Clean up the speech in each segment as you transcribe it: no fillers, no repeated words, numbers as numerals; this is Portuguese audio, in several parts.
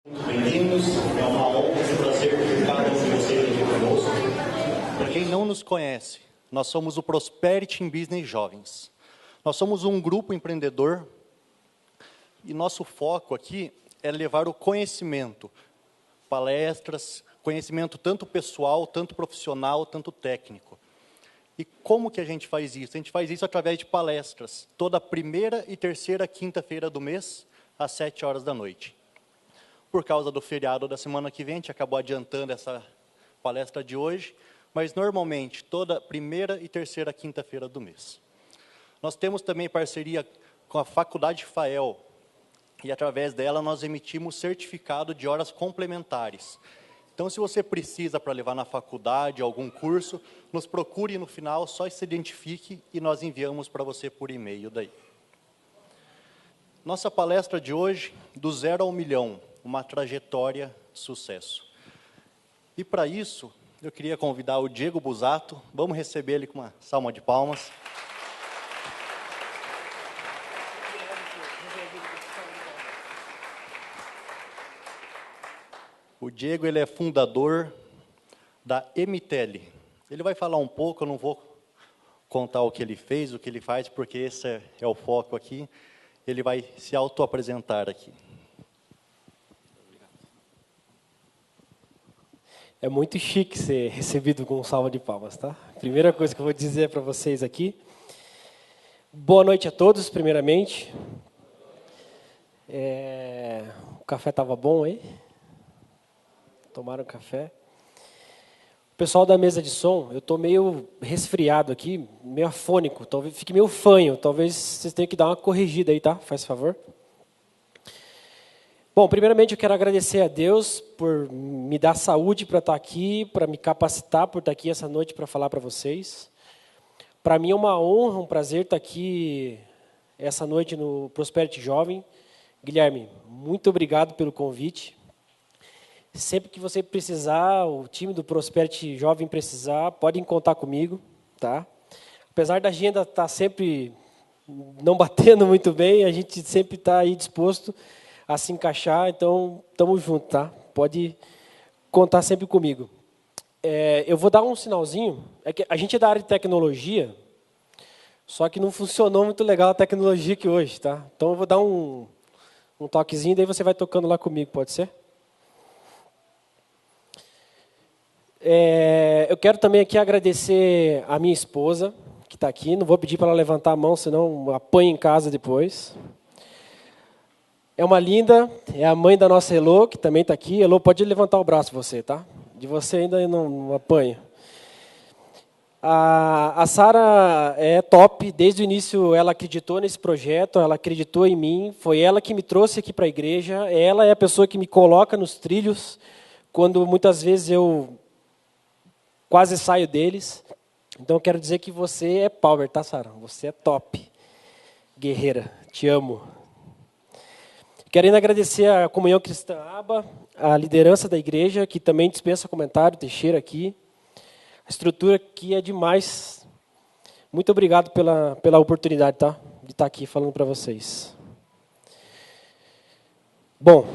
Bem-vindos, é uma honra e um prazer ter cada um de vocês aqui conosco. Para quem não nos conhece, nós somos o Prosperity in Business Jovens. Nós somos um grupo empreendedor e nosso foco aqui é levar o conhecimento, palestras, conhecimento tanto pessoal, tanto profissional, tanto técnico. E como que a gente faz isso? A gente faz isso através de palestras, toda primeira e terceira quinta-feira do mês, às 7 horas da noite. Por causa do feriado da semana que vem, a gente acabou adiantando essa palestra de hoje, mas normalmente toda primeira e terceira quinta-feira do mês. Nós temos também parceria com a Faculdade FAEL, e através dela nós emitimos certificado de horas complementares. Então, se você precisa para levar na faculdade algum curso, nos procure no final, só se identifique e nós enviamos para você por e-mail daí. Nossa palestra de hoje, do 0 ao milhão, uma trajetória de sucesso. E para isso, eu queria convidar o Diego Busato, vamos receber ele com uma salva de palmas. O Diego, ele é fundador da MTEL. Ele vai falar um pouco, eu não vou contar o que ele fez, o que ele faz, porque esse é o foco aqui. Ele vai se auto-apresentar aqui. É muito chique ser recebido com salva de palmas, tá? Primeira coisa que eu vou dizer para vocês aqui. Boa noite a todos, primeiramente. O café estava bom aí? Tomaram café? O pessoal da mesa de som, eu estou meio resfriado aqui, meio afônico, talvez fique meio fanho, talvez vocês tenham que dar uma corrigida aí, tá? Faz favor. Bom, primeiramente eu quero agradecer a Deus por me dar saúde para estar aqui, para me capacitar por estar aqui essa noite para falar para vocês. Para mim é uma honra, um prazer estar aqui essa noite no Prosperity Jovem. Guilherme, muito obrigado pelo convite. Sempre que você precisar, o time do Prosperity Jovem precisar, podem contar comigo, tá? Apesar da agenda estar sempre não batendo muito bem, a gente sempre está aí disposto a se encaixar, então estamos juntos, tá? Pode contar sempre comigo. Eu vou dar um sinalzinho, é que a gente é da área de tecnologia, só que não funcionou muito legal a tecnologia aqui hoje, tá? Então eu vou dar um toquezinho, daí você vai tocando lá comigo, pode ser? Eu quero também aqui agradecer a minha esposa, que está aqui, não vou pedir para ela levantar a mão, senão apanha em casa depois. É uma linda, é a mãe da nossa Elô, que também está aqui. Elô, pode levantar o braço você, tá? De você ainda não apanha. A Sara é top, desde o início ela acreditou nesse projeto, ela acreditou em mim, foi ela que me trouxe aqui para a igreja, ela é a pessoa que me coloca nos trilhos, quando muitas vezes eu quase saio deles. Então eu quero dizer que você é power, tá, Sara? Você é top. Guerreira, te amo. Quero ainda agradecer a Comunhão Cristã Aba, a liderança da igreja, que também dispensa comentário, Teixeira aqui. A estrutura aqui é demais. Muito obrigado pela oportunidade, tá? De estar aqui falando para vocês. Bom,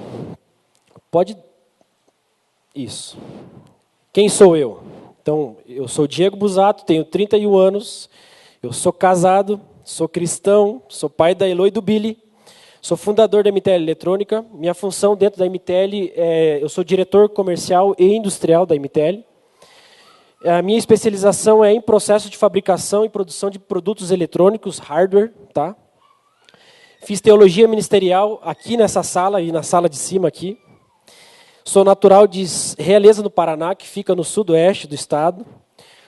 pode... Isso. Quem sou eu? Então, eu sou Diego Busato, tenho 31 anos, eu sou casado, sou cristão, sou pai da Elô e do Billy. Sou fundador da MTEL Eletrônica. Minha função dentro da MTEL eu sou diretor comercial e industrial da MTEL. A minha especialização é em processo de fabricação e produção de produtos eletrônicos, hardware, tá? Fiz teologia ministerial aqui nessa sala e na sala de cima aqui. Sou natural de Realeza, no Paraná, que fica no sudoeste do estado.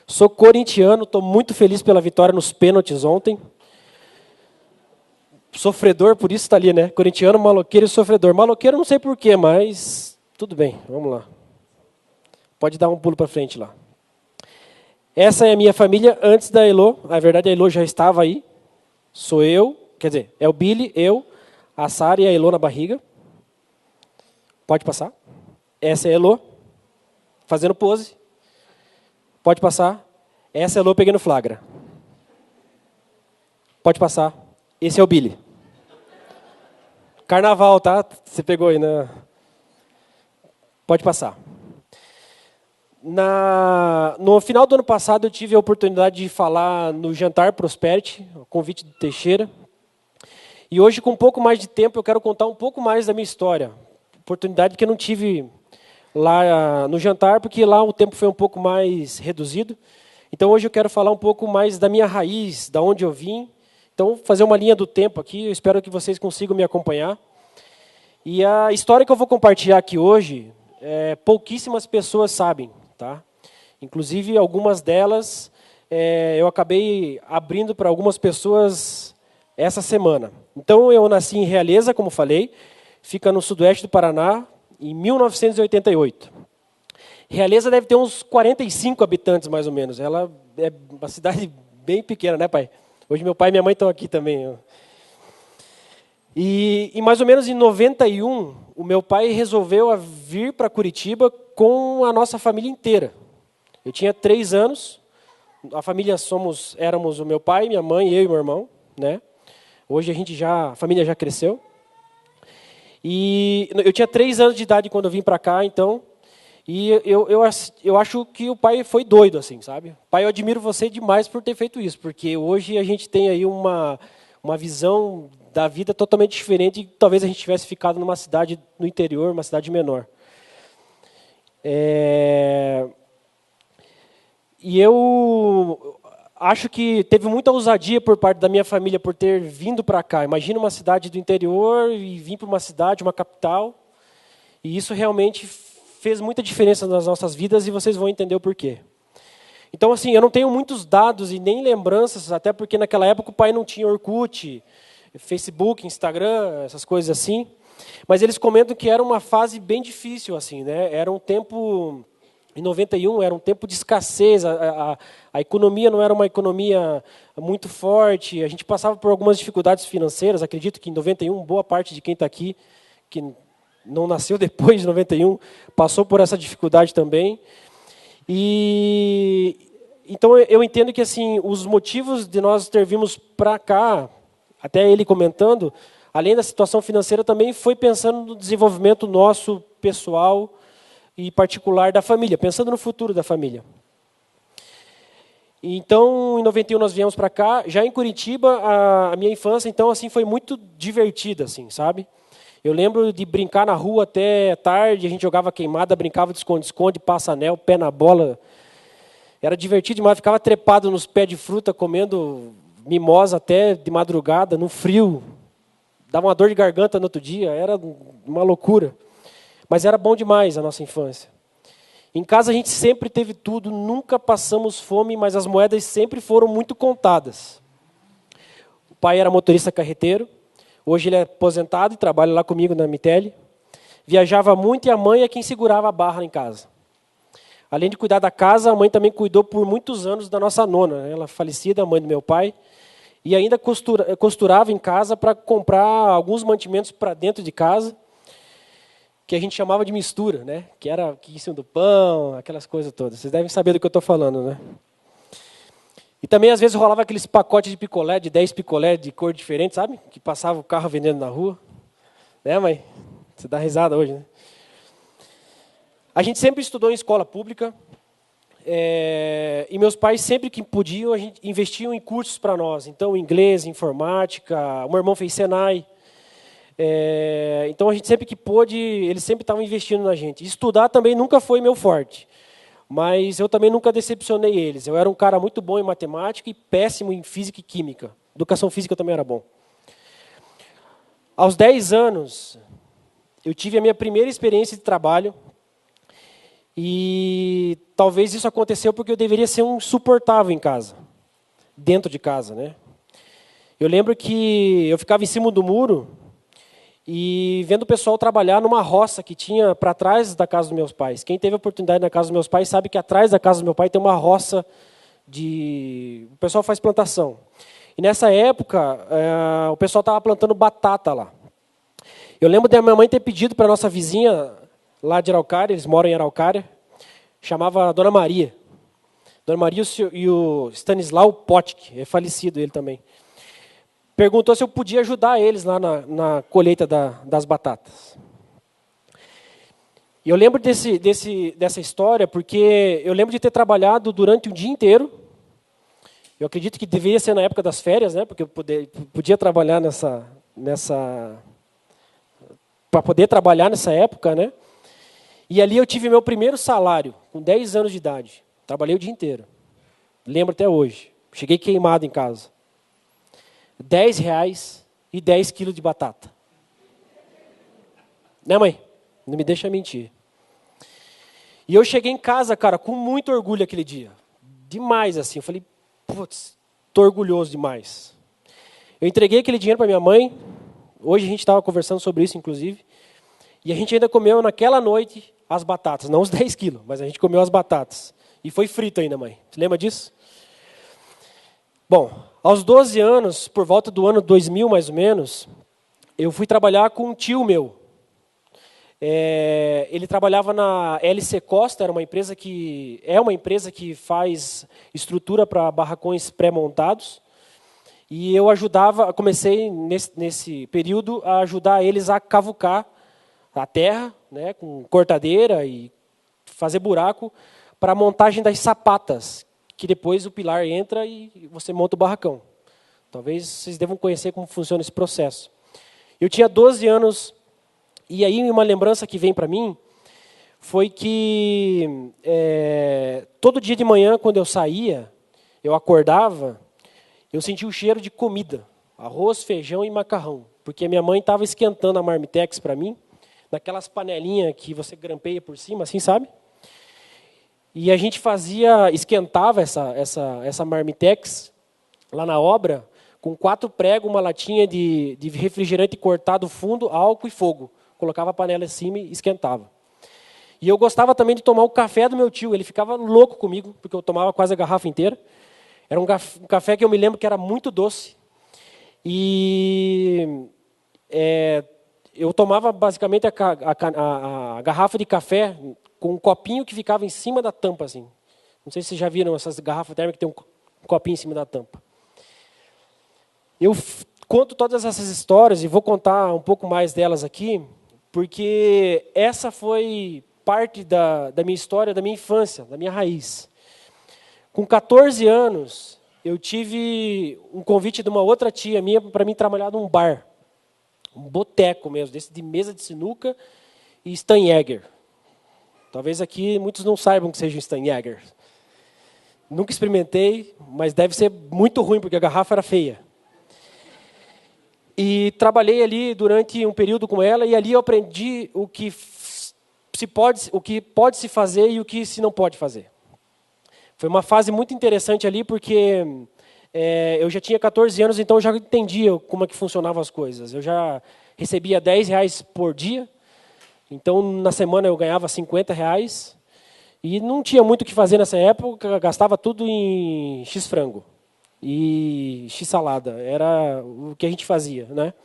Sou corintiano, estou muito feliz pela vitória nos pênaltis ontem. Sofredor, por isso está ali, né? Corintiano, maloqueiro e sofredor. Maloqueiro não sei porquê, mas tudo bem, vamos lá. Pode dar um pulo para frente lá. Essa é a minha família antes da Elô. Na verdade, a Elô já estava aí. Sou eu, quer dizer, é o Billy, eu, a Sara e a Elô na barriga. Pode passar. Essa é a Elô, fazendo pose. Pode passar. Essa é a Elô pegando flagra. Pode passar. Esse é o Billy. Carnaval, tá? Você pegou aí, né? Pode passar. No final do ano passado, eu tive a oportunidade de falar no Jantar Prosperity, o convite do Teixeira. E hoje, com um pouco mais de tempo, eu quero contar um pouco mais da minha história. Oportunidade que eu não tive lá no jantar, porque lá o tempo foi um pouco mais reduzido. Então, hoje eu quero falar um pouco mais da minha raiz, da onde eu vim. Então, fazer uma linha do tempo aqui, eu espero que vocês consigam me acompanhar. E a história que eu vou compartilhar aqui hoje, pouquíssimas pessoas sabem, tá? Inclusive, algumas delas eu acabei abrindo para algumas pessoas essa semana. Então, eu nasci em Realeza, como falei, fica no sudoeste do Paraná, em 1988. Realeza deve ter uns 45 habitantes, mais ou menos. Ela é uma cidade bem pequena, né, pai? Hoje meu pai e minha mãe estão aqui também. E mais ou menos em 91, o meu pai resolveu vir para Curitiba com a nossa família inteira. Eu tinha 3 anos, a família éramos o meu pai, minha mãe, eu e meu irmão, né? Hoje a família já cresceu. E eu tinha 3 anos de idade quando eu vim para cá, então, e eu acho que o pai foi doido, assim, sabe? Pai, eu admiro você demais por ter feito isso, porque hoje a gente tem aí uma visão da vida totalmente diferente e talvez a gente tivesse ficado numa cidade no interior, uma cidade menor. E eu acho que teve muita ousadia por parte da minha família por ter vindo para cá. Imagina uma cidade do interior e vir para uma cidade, uma capital. E isso realmente fez muita diferença nas nossas vidas e vocês vão entender o porquê. Então, assim, eu não tenho muitos dados e nem lembranças, até porque naquela época o pai não tinha Orkut, Facebook, Instagram, essas coisas assim. Mas eles comentam que era uma fase bem difícil, assim, né? Era um tempo... Em 91 era um tempo de escassez, a economia não era uma economia muito forte, a gente passava por algumas dificuldades financeiras, acredito que em 91 boa parte de quem está aqui, que não nasceu depois de 91, passou por essa dificuldade também. E então eu entendo que assim, os motivos de nós ter vindo para cá, até ele comentando, além da situação financeira, também foi pensando no desenvolvimento nosso pessoal e particular da família, pensando no futuro da família. Então, em 91 nós viemos para cá. Já em Curitiba, a minha infância, então, assim, foi muito divertida, assim, sabe? Eu lembro de brincar na rua até tarde, a gente jogava queimada, brincava de esconde-esconde, passa-anel, pé na bola. Era divertido demais, ficava trepado nos pés de fruta, comendo mimosa até de madrugada, no frio. Dava uma dor de garganta no outro dia, era uma loucura. Mas era bom demais a nossa infância. Em casa a gente sempre teve tudo, nunca passamos fome, mas as moedas sempre foram muito contadas. O pai era motorista carreteiro, hoje ele é aposentado e trabalha lá comigo na Mitele. Viajava muito e a mãe é quem segurava a barra em casa. Além de cuidar da casa, a mãe também cuidou por muitos anos da nossa nona. Ela falecida, a mãe do meu pai, e ainda costurava em casa para comprar alguns mantimentos para dentro de casa, que a gente chamava de mistura, né? Que era aqui em cima do pão, aquelas coisas todas. Vocês devem saber do que eu estou falando, né? E também, às vezes, rolava aqueles pacotes de picolé, de 10 picolé de cor diferente, sabe? Que passava o carro vendendo na rua. Né, mãe? Você dá risada hoje, né? A gente sempre estudou em escola pública. E meus pais, sempre que podiam, a gente investiam em cursos para nós. Então, inglês, informática. O meu irmão fez Senai. Então, a gente sempre que pôde, eles sempre estavam investindo na gente. Estudar também nunca foi meu forte, mas eu também nunca decepcionei eles. Eu era um cara muito bom em matemática e péssimo em física e química. Educação física eu também era bom. Aos 10 anos, eu tive a minha primeira experiência de trabalho e talvez isso aconteceu porque eu deveria ser um insuportável em casa, dentro de casa, né? Eu lembro que eu ficava em cima do muro e vendo o pessoal trabalhar numa roça que tinha para trás da casa dos meus pais. Quem teve a oportunidade na casa dos meus pais sabe que atrás da casa do meu pai tem uma roça o pessoal faz plantação. E nessa época, o pessoal estava plantando batata lá. Eu lembro da minha mãe ter pedido para a nossa vizinha lá de Araucária, eles moram em Araucária, chamava Dona Maria. Dona Maria e o Stanislau Potk, é falecido ele também. Perguntou se eu podia ajudar eles lá na colheita das batatas. E eu lembro dessa história porque eu lembro de ter trabalhado durante o dia inteiro. Eu acredito que deveria ser na época das férias, né? Porque eu podia trabalhar para poder trabalhar nessa época, né? E ali eu tive meu primeiro salário, com 10 anos de idade. Trabalhei o dia inteiro. Lembro até hoje. Cheguei queimado em casa. R$ 10 e 10 quilos de batata. Né, mãe? Não me deixa mentir. E eu cheguei em casa, cara, com muito orgulho aquele dia. Demais, assim. Eu falei, putz, tô orgulhoso demais. Eu entreguei aquele dinheiro para minha mãe. Hoje a gente estava conversando sobre isso, inclusive. E a gente ainda comeu naquela noite as batatas. Não os 10 quilos, mas a gente comeu as batatas. E foi frito ainda, mãe. Você lembra disso? Bom, aos 12 anos, por volta do ano 2000, mais ou menos, eu fui trabalhar com um tio meu. Ele trabalhava na LC Costa, é uma empresa que faz estrutura para barracões pré-montados. E eu comecei nesse período a ajudar eles a cavucar a terra, né, com cortadeira e fazer buraco para a montagem das sapatas, que depois o pilar entra e você monta o barracão. Talvez vocês devam conhecer como funciona esse processo. Eu tinha 12 anos. E aí uma lembrança que vem para mim foi que todo dia de manhã, quando eu saía, eu acordava, eu sentia o cheiro de comida, arroz, feijão e macarrão, porque a minha mãe estava esquentando a marmitex para mim, naquelas panelinhas que você grampeia por cima, assim, sabe? E a gente esquentava essa marmitex lá na obra, com 4 pregos, uma latinha de refrigerante cortado fundo, álcool e fogo. Colocava a panela em cima e esquentava. E eu gostava também de tomar o café do meu tio. Ele ficava louco comigo, porque eu tomava quase a garrafa inteira. Era um café que eu me lembro que era muito doce. E eu tomava basicamente a garrafa de café com um copinho que ficava em cima da tampa, assim. Não sei se vocês já viram essas garrafas térmicas que tem um copinho em cima da tampa. Eu conto todas essas histórias e vou contar um pouco mais delas aqui, porque essa foi parte da minha história, da minha infância, da minha raiz. Com 14 anos, eu tive um convite de uma outra tia minha para mim trabalhar num bar, um boteco mesmo, desse de mesa de sinuca e Steinjäger. Talvez aqui muitos não saibam que seja um Steinjäger. Nunca experimentei, mas deve ser muito ruim, porque a garrafa era feia. E trabalhei ali durante um período com ela, e ali eu aprendi o que pode se fazer e o que se não pode fazer. Foi uma fase muito interessante ali, porque eu já tinha 14 anos, então eu já entendia como é que funcionavam as coisas. Eu já recebia R$ 10 por dia, então na semana eu ganhava R$ 50, e não tinha muito o que fazer nessa época, gastava tudo em X-frango. E x-salada, era o que a gente fazia, né?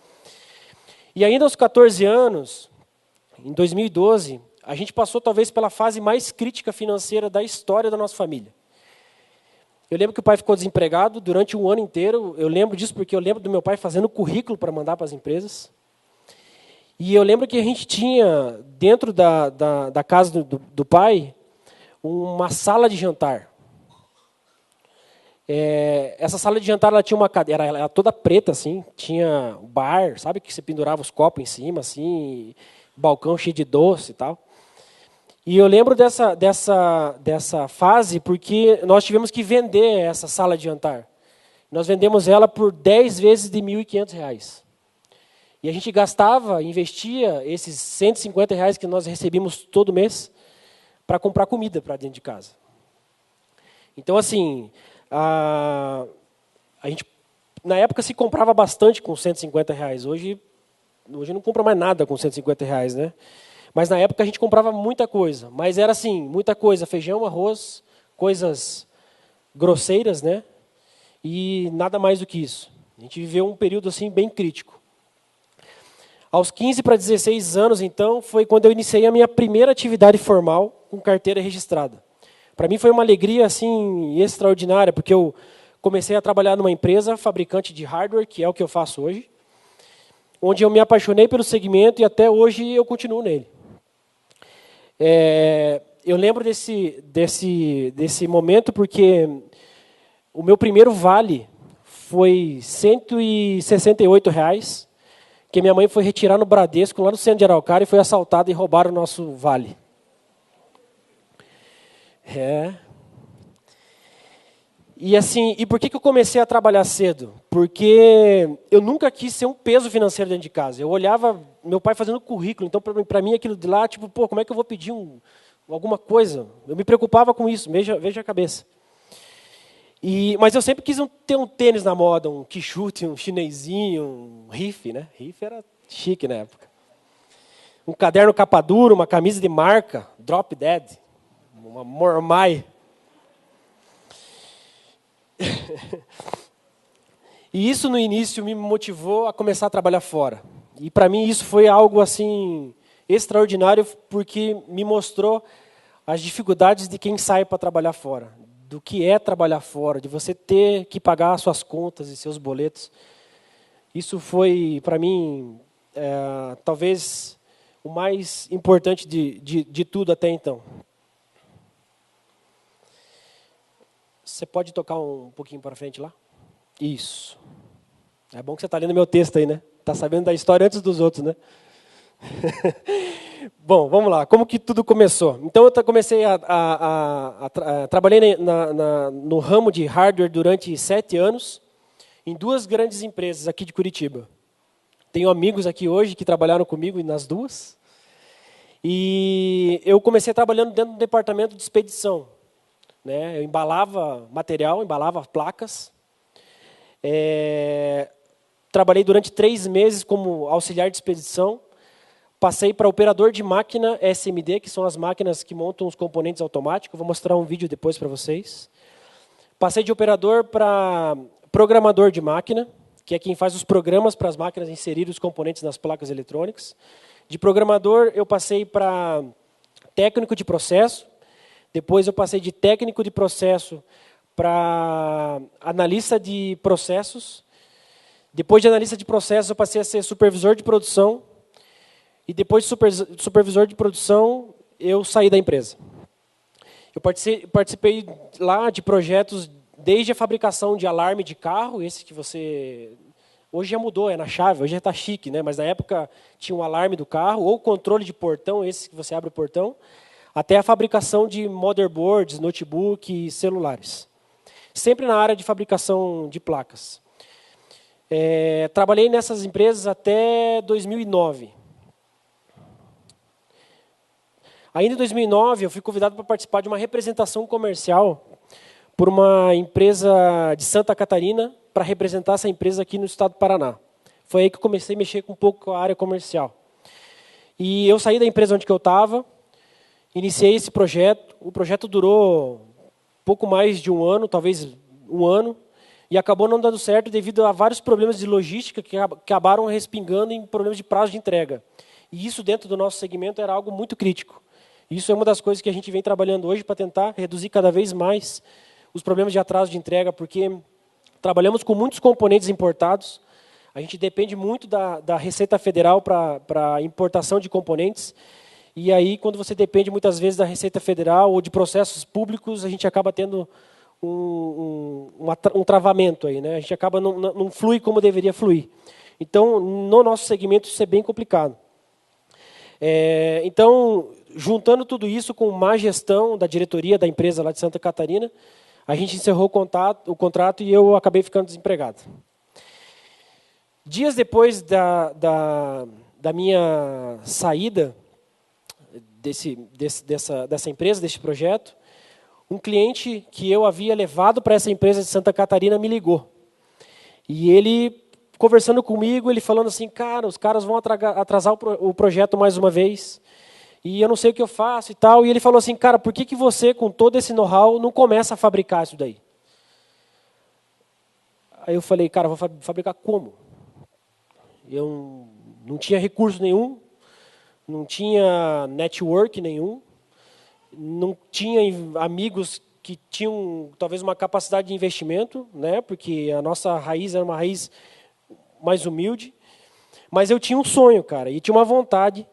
E ainda aos 14 anos, em 2012, a gente passou talvez pela fase mais crítica financeira da história da nossa família. Eu lembro que o pai ficou desempregado durante um ano inteiro. Eu lembro disso porque eu lembro do meu pai fazendo currículo para mandar para as empresas. E eu lembro que a gente tinha, dentro da casa do pai, uma sala de jantar. Essa sala de jantar ela tinha uma cadeira, era toda preta, assim, tinha bar, sabe, que você pendurava os copos em cima, assim, balcão cheio de doce e tal. E eu lembro dessa fase porque nós tivemos que vender essa sala de jantar. Nós vendemos ela por 10 vezes de R$ 1.500. E a gente investia esses R$ 150 que nós recebíamos todo mês para comprar comida para dentro de casa. Então, assim, a gente, na época, se comprava bastante com R$ 150. Hoje não compra mais nada com R$ 150, né? Mas na época a gente comprava muita coisa. Mas era assim, muita coisa, feijão, arroz, coisas grosseiras, né? E nada mais do que isso. A gente viveu um período assim bem crítico. Aos 15 para 16 anos, então, foi quando eu iniciei a minha primeira atividade formal com carteira registrada. Para mim foi uma alegria assim extraordinária, porque eu comecei a trabalhar numa empresa fabricante de hardware, que é o que eu faço hoje, onde eu me apaixonei pelo segmento e até hoje eu continuo nele. Eu lembro desse momento porque o meu primeiro vale foi R$ 168, que minha mãe foi retirar no Bradesco, lá no centro de Araucária, e foi assaltada e roubaram o nosso vale. E assim, e por que eu comecei a trabalhar cedo? Porque eu nunca quis ser um peso financeiro dentro de casa. Eu olhava meu pai fazendo currículo, então para mim aquilo de lá, tipo, pô, como é que eu vou pedir alguma coisa? Eu me preocupava com isso, veja a cabeça. Mas eu sempre quis ter um tênis na moda, um quichute, um chinesinho, um riff, né? Riff era chique na época. Um caderno capa dura, uma camisa de marca, Drop Dead, uma Mormai. E isso no início me motivou a começar a trabalhar fora. E para mim isso foi algo assim extraordinário, porque me mostrou as dificuldades de quem sai para trabalhar fora, do que é trabalhar fora, de você ter que pagar suas contas e seus boletos. Isso foi para mim talvez o mais importante de tudo até então. Você pode tocar um pouquinho para frente lá? Isso. É bom que você está lendo meu texto aí, né? Está sabendo da história antes dos outros, né? Bom, vamos lá. Como que tudo começou? Então, eu comecei trabalhei no ramo de hardware durante 7 anos, em 2 grandes empresas aqui de Curitiba. Tenho amigos aqui hoje que trabalharam comigo nas 2. E eu comecei trabalhando dentro do departamento de expedição. Né? Eu embalava material, embalava placas. Trabalhei durante 3 meses como auxiliar de expedição. Passei para operador de máquina SMD, que são as máquinas que montam os componentes automáticos. Vou mostrar um vídeo depois para vocês. Passei de operador para programador de máquina, que é quem faz os programas para as máquinas inserir os componentes nas placas eletrônicas. De programador, eu passei para técnico de processo. Depois eu passei de técnico de processo para analista de processos. Depois de analista de processos, eu passei a ser supervisor de produção. E depois de supervisor de produção, eu saí da empresa. Eu participei lá de projetos desde a fabricação de alarme de carro, esse que você... Hoje já mudou, é na chave, hoje já está chique, né? Mas na época tinha um alarme do carro, ou controle de portão, esse que você abre o portão, até a fabricação de motherboards, notebook e celulares. Sempre na área de fabricação de placas. Trabalhei nessas empresas até 2009. Ainda em 2009, eu fui convidado para participar de uma representação comercial por uma empresa de Santa Catarina, para representar essa empresa aqui no estado do Paraná. Foi aí que eu comecei a mexer um pouco com a área comercial. E eu saí da empresa onde eu estava, iniciei esse projeto. O projeto durou pouco mais de 1 ano, talvez 1 ano, e acabou não dando certo devido a vários problemas de logística que acabaram respingando em problemas de prazo de entrega. E isso, dentro do nosso segmento, era algo muito crítico. Isso é uma das coisas que a gente vem trabalhando hoje para tentar reduzir cada vez mais os problemas de atraso de entrega, porque trabalhamos com muitos componentes importados. A gente depende muito da Receita Federal para importação de componentes. E aí, quando você depende muitas vezes da Receita Federal ou de processos públicos, a gente acaba tendo um travamento aí, né? A gente acaba não flui como deveria fluir. Então, no nosso segmento, isso é bem complicado. Então, juntando tudo isso com má gestão da diretoria da empresa lá de Santa Catarina, a gente encerrou o contrato e eu acabei ficando desempregado. Dias depois da minha saída dessa empresa, desse projeto, um cliente que eu havia levado para essa empresa de Santa Catarina me ligou. E ele, conversando comigo, ele falando assim, cara, os caras vão atrasar o projeto mais uma vez, e eu não sei o que eu faço e tal. E ele falou assim, cara, por que você, com todo esse know-how, não começa a fabricar isso daí? Aí eu falei, cara, vou fabricar como? Eu não tinha recurso nenhum, não tinha network nenhum, não tinha amigos que tinham talvez uma capacidade de investimento, né? Porque a nossa raiz era uma raiz mais humilde. Mas eu tinha um sonho, cara, e tinha uma vontade.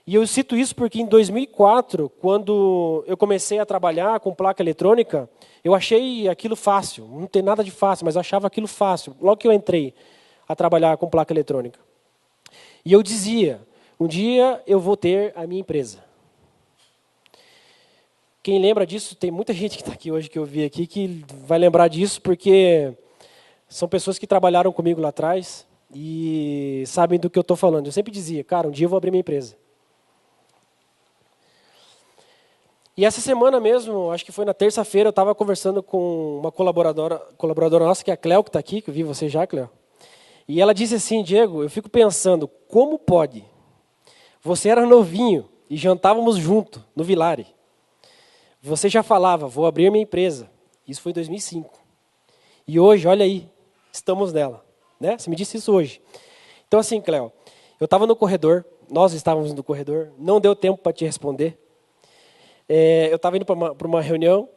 E eu cito isso porque em 2004, quando eu comecei a trabalhar com placa eletrônica, eu achei aquilo fácil. Não tem nada de fácil, mas eu achava aquilo fácil. Logo que eu entrei a trabalhar com placa eletrônica. E eu dizia, um dia eu vou ter a minha empresa. Quem lembra disso, tem muita gente que está aqui hoje, que eu vi aqui, que vai lembrar disso, porque são pessoas que trabalharam comigo lá atrás e sabem do que eu estou falando. Eu sempre dizia, cara, um dia eu vou abrir minha empresa. E essa semana mesmo, acho que foi na terça-feira, eu estava conversando com uma colaboradora nossa, que é a Cleo, que está aqui, que eu vi você já, Cleo. E ela disse assim, Diego, eu fico pensando, como pode? Você era novinho e jantávamos junto no Vilare. Você já falava, vou abrir minha empresa. Isso foi em 2005. E hoje, olha aí, estamos nela. Né? Você me disse isso hoje. Então assim, Cleo, eu estava no corredor, nós estávamos no corredor, não deu tempo para te responder. Eu estava indo para uma reunião,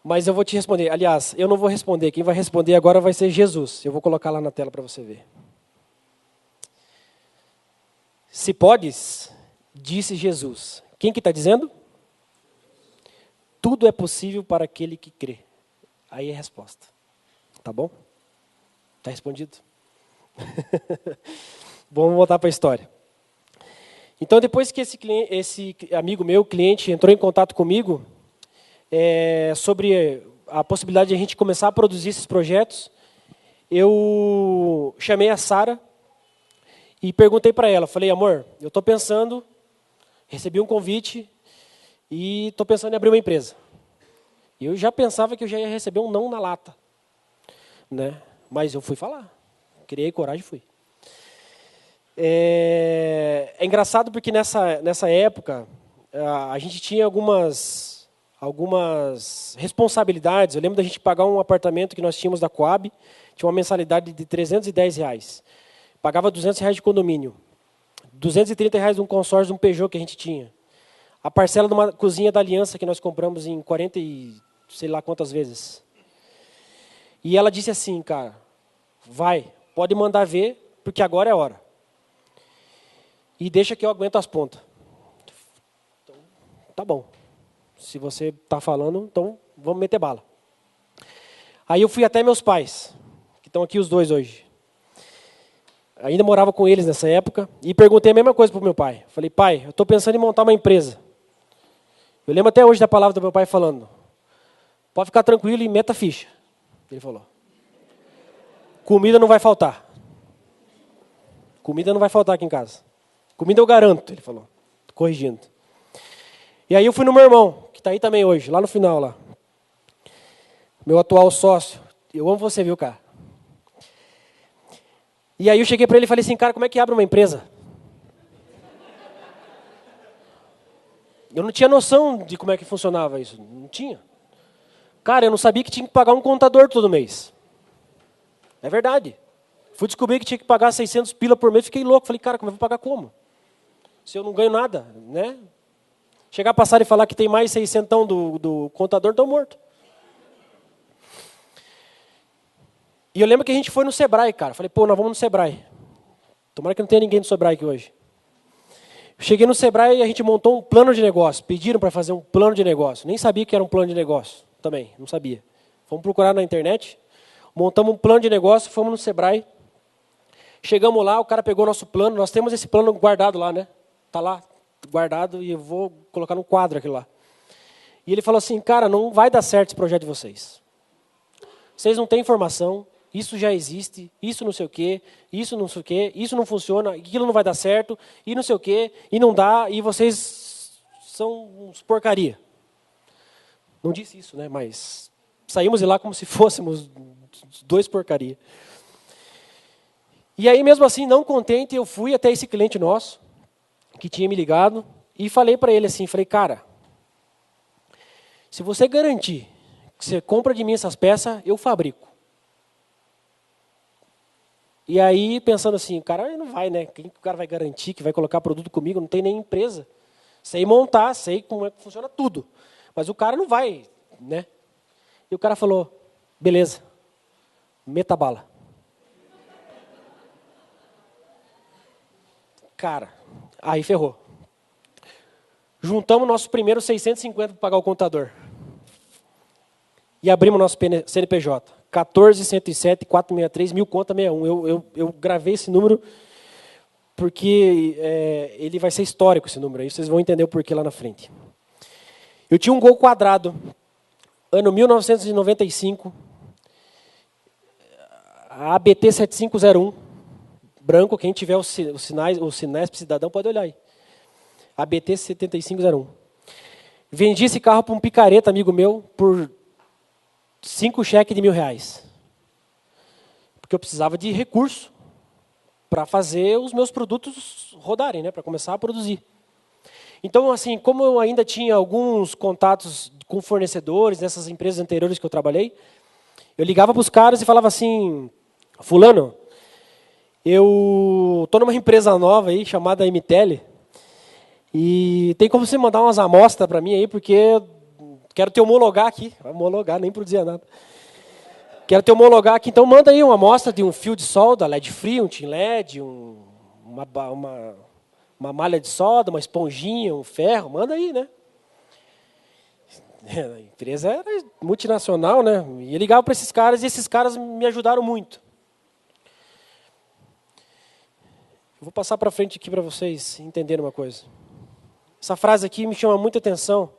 mas eu vou te responder. Aliás, eu não vou responder. Quem vai responder agora vai ser Jesus. Eu vou colocar lá na tela para você ver. Se podes, disse Jesus. Quem que está dizendo? Tudo é possível para aquele que crê. Aí é a resposta. Tá bom? Está respondido? Vamos voltar para a história. Então, depois que esse amigo meu, cliente, entrou em contato comigo sobre a possibilidade de a gente começar a produzir esses projetos, eu chamei a Sara e perguntei para ela, falei, amor, eu estou pensando, recebi um convite e estou pensando em abrir uma empresa. Eu já pensava que eu já ia receber um não na lata, né? Mas eu fui falar, criei coragem e fui. É engraçado porque nessa época a gente tinha algumas responsabilidades. Eu lembro da gente pagar um apartamento que nós tínhamos da Coab, tinha uma mensalidade de R$310. Pagava R$200 de condomínio, R$230 de um consórcio de um Peugeot que a gente tinha. A parcela de uma cozinha da Aliança que nós compramos em 40 e sei lá quantas vezes. E ela disse assim, cara, vai, pode mandar ver, porque agora é a hora. E deixa que eu aguento as pontas. Então, tá bom. Se você está falando, então vamos meter bala. Aí eu fui até meus pais, que estão aqui os dois hoje. Ainda morava com eles nessa época, e perguntei a mesma coisa para o meu pai. Falei, pai, eu estou pensando em montar uma empresa. Eu lembro até hoje da palavra do meu pai falando, pode ficar tranquilo e meta ficha. Ele falou, comida não vai faltar. Comida não vai faltar aqui em casa. Comida eu garanto, ele falou, corrigindo. E aí eu fui no meu irmão, que está aí também hoje, lá no final, lá. Meu atual sócio. Eu amo você, viu, cara? E aí eu cheguei para ele e falei assim, cara, como é que abre uma empresa? Eu não tinha noção de como é que funcionava isso, não tinha. Cara, eu não sabia que tinha que pagar um contador todo mês. É verdade. Fui descobrir que tinha que pagar 600 pila por mês, fiquei louco. Falei, cara, como eu vou pagar como? Se eu não ganho nada, né? Chegar a passar e falar que tem mais 600 do contador, estou morto. E eu lembro que a gente foi no Sebrae, cara. Falei, pô, nós vamos no Sebrae. Tomara que não tenha ninguém no Sebrae aqui hoje. Cheguei no Sebrae e a gente montou um plano de negócio. Pediram para fazer um plano de negócio. Nem sabia que era um plano de negócio também, não sabia. Fomos procurar na internet, montamos um plano de negócio, fomos no Sebrae. Chegamos lá, o cara pegou nosso plano. Nós temos esse plano guardado lá, né? Está lá, guardado, e eu vou colocar num quadro aquilo lá. E ele falou assim, cara, não vai dar certo esse projeto de vocês. Vocês não têm informação, isso já existe, isso não sei o quê, isso não sei o quê, isso não funciona, aquilo não vai dar certo, e não sei o quê, e não dá, e vocês são uns porcaria. Não disse isso, né? Mas saímos de lá como se fôssemos dois porcaria. E aí, mesmo assim, não contente, eu fui até esse cliente nosso, que tinha me ligado, e falei para ele assim, falei, cara, se você garantir que você compra de mim essas peças, eu fabrico. E aí, pensando assim, o cara não vai, né? Quem que o cara vai garantir que vai colocar produto comigo? Não tem nem empresa. Sei montar, sei como é que funciona tudo. Mas o cara não vai, né? E o cara falou, beleza, meta bala. Cara, Aí ferrou. Juntamos nosso primeiro 650 para pagar o contador. E abrimos nosso CNPJ. 14.107.463, 1000 conta 61. Eu gravei esse número porque ele vai ser histórico, esse número aí. Vocês vão entender o porquê lá na frente. Eu tinha um Gol quadrado, ano 1995, a ABT 7501, branco. Quem tiver os Sinesp Cidadão pode olhar aí. ABT 7501. Vendi esse carro para um picareta, amigo meu, por 5 cheques de R$1.000. Porque eu precisava de recurso para fazer os meus produtos rodarem, né, para começar a produzir. Então, assim, como eu ainda tinha alguns contatos com fornecedores nessas empresas anteriores que eu trabalhei, eu ligava para os caras e falava assim: fulano, eu estou numa empresa nova aí chamada MTL, e tem como você mandar umas amostras para mim aí, porque eu quero te homologar aqui. Homologar, nem produzia nada. Quero te homologar aqui, então manda aí uma amostra de um fio de solda, LED free, um tin LED, uma malha de solda, uma esponjinha, um ferro, manda aí, né? A empresa era multinacional, né? E eu ligava para esses caras, e esses caras me ajudaram muito. Eu vou passar para frente aqui para vocês entenderem uma coisa. Essa frase aqui me chama muita atenção,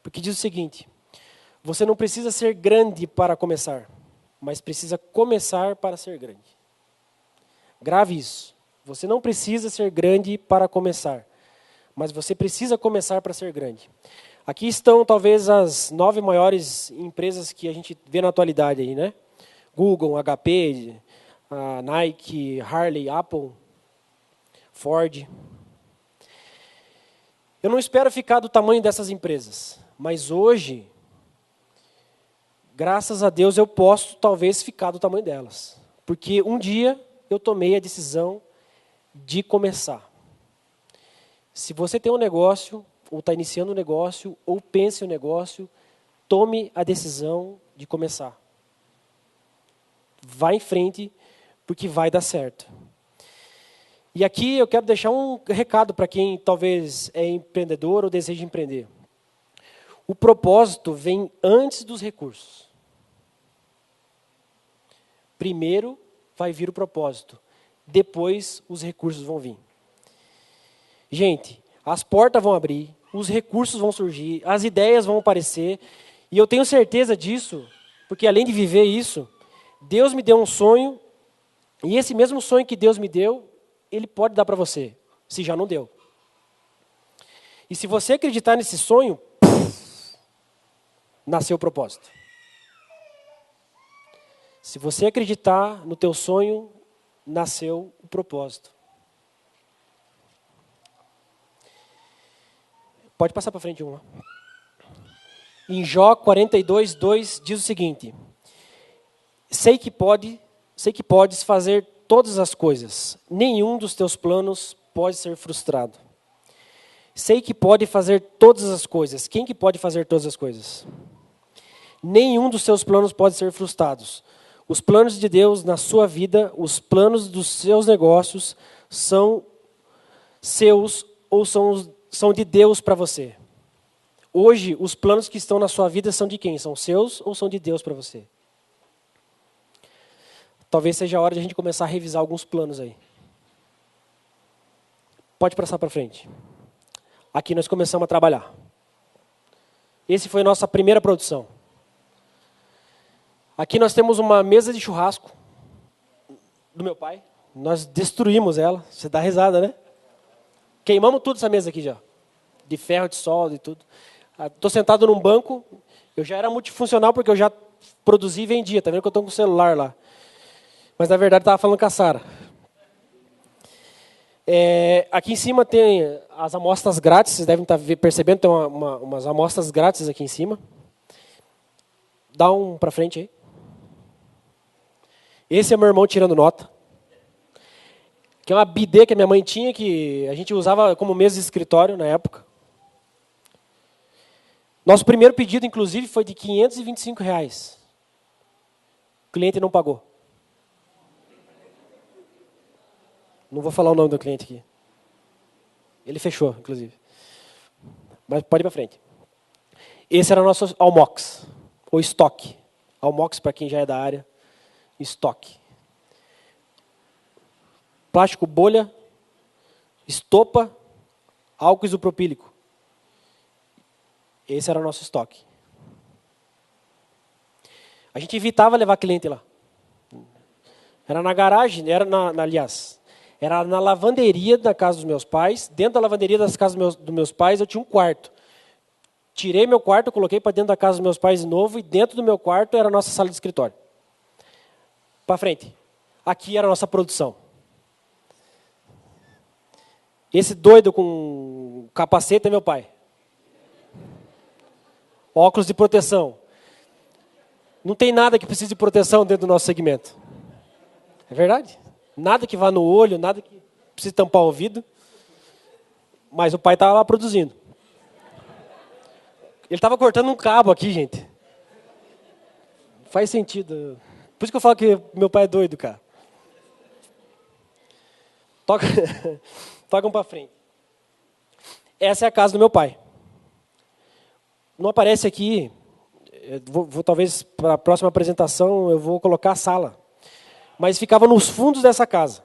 porque diz o seguinte: você não precisa ser grande para começar, mas precisa começar para ser grande. Grave isso. Você não precisa ser grande para começar, mas você precisa começar para ser grande. Aqui estão talvez as 9 maiores empresas que a gente vê na atualidade aí, né? Google, HP, a Nike, Harley, Apple, Ford. Eu não espero ficar do tamanho dessas empresas, mas hoje, graças a Deus, eu posso talvez ficar do tamanho delas. Porque um dia eu tomei a decisão de começar. Se você tem um negócio, ou está iniciando um negócio, ou pense em um negócio, tome a decisão de começar. Vá em frente, porque vai dar certo. E aqui eu quero deixar um recado para quem talvez é empreendedor ou deseja empreender. O propósito vem antes dos recursos. Primeiro vai vir o propósito, depois os recursos vão vir. Gente, as portas vão abrir, os recursos vão surgir, as ideias vão aparecer, e eu tenho certeza disso, porque além de viver isso, Deus me deu um sonho, e esse mesmo sonho que Deus me deu, Ele pode dar para você, se já não deu. E se você acreditar nesse sonho, nasceu o propósito. Se você acreditar no teu sonho, nasceu o propósito. Pode passar para frente uma. Em Jó 42:2 diz o seguinte: sei que podes fazer todas as coisas, nenhum dos teus planos pode ser frustrado. Sei que pode fazer todas as coisas. Quem que pode fazer todas as coisas? Nenhum dos seus planos pode ser frustrados. Os planos de Deus na sua vida, os planos dos seus negócios são seus ou são de Deus para você. Hoje, os planos que estão na sua vida são de quem? São seus ou são de Deus para você? Talvez seja a hora de a gente começar a revisar alguns planos aí. Pode passar para frente. Aqui nós começamos a trabalhar. Esse foi a nossa primeira produção. Aqui nós temos uma mesa de churrasco do meu pai. Nós destruímos ela. Você dá risada, né? Queimamos tudo essa mesa aqui já. De ferro, de solda e tudo. Estou sentado num banco. Eu já era multifuncional porque eu já produzia e vendia. Tá vendo que eu estou com o celular lá. Mas na verdade estava falando com a Sara. Aqui em cima tem as amostras grátis. Vocês devem estar percebendo, tem umas amostras grátis aqui em cima. Dá um para frente aí. Esse é meu irmão tirando nota. Que é uma bidê que a minha mãe tinha, que a gente usava como mesa de escritório na época. Nosso primeiro pedido, inclusive, foi de R$525. O cliente não pagou. Não vou falar o nome do cliente aqui. Ele fechou, inclusive. Mas pode ir para frente. Esse era o nosso Almox, ou estoque. Almox, para quem já é da área, estoque. Plástico bolha, estopa, álcool isopropílico. Esse era o nosso estoque. A gente evitava levar cliente lá. Era na garagem, aliás, era na lavanderia da casa dos meus pais. Dentro da lavanderia das casas dos meus pais, eu tinha um quarto. Tirei meu quarto, coloquei para dentro da casa dos meus pais de novo, e dentro do meu quarto era a nossa sala de escritório. Para frente. Aqui era a nossa produção. Esse doido com capacete é meu pai. Óculos de proteção. Não tem nada que precise de proteção dentro do nosso segmento. É verdade? Nada que vá no olho, nada que precise tampar o ouvido. Mas o pai estava lá produzindo. Ele estava cortando um cabo aqui, gente. Faz sentido. Por isso que eu falo que meu pai é doido, cara. Tocam para frente. Essa é a casa do meu pai. Não aparece aqui. Talvez para a próxima apresentação eu vou colocar a sala. Mas ficava nos fundos dessa casa.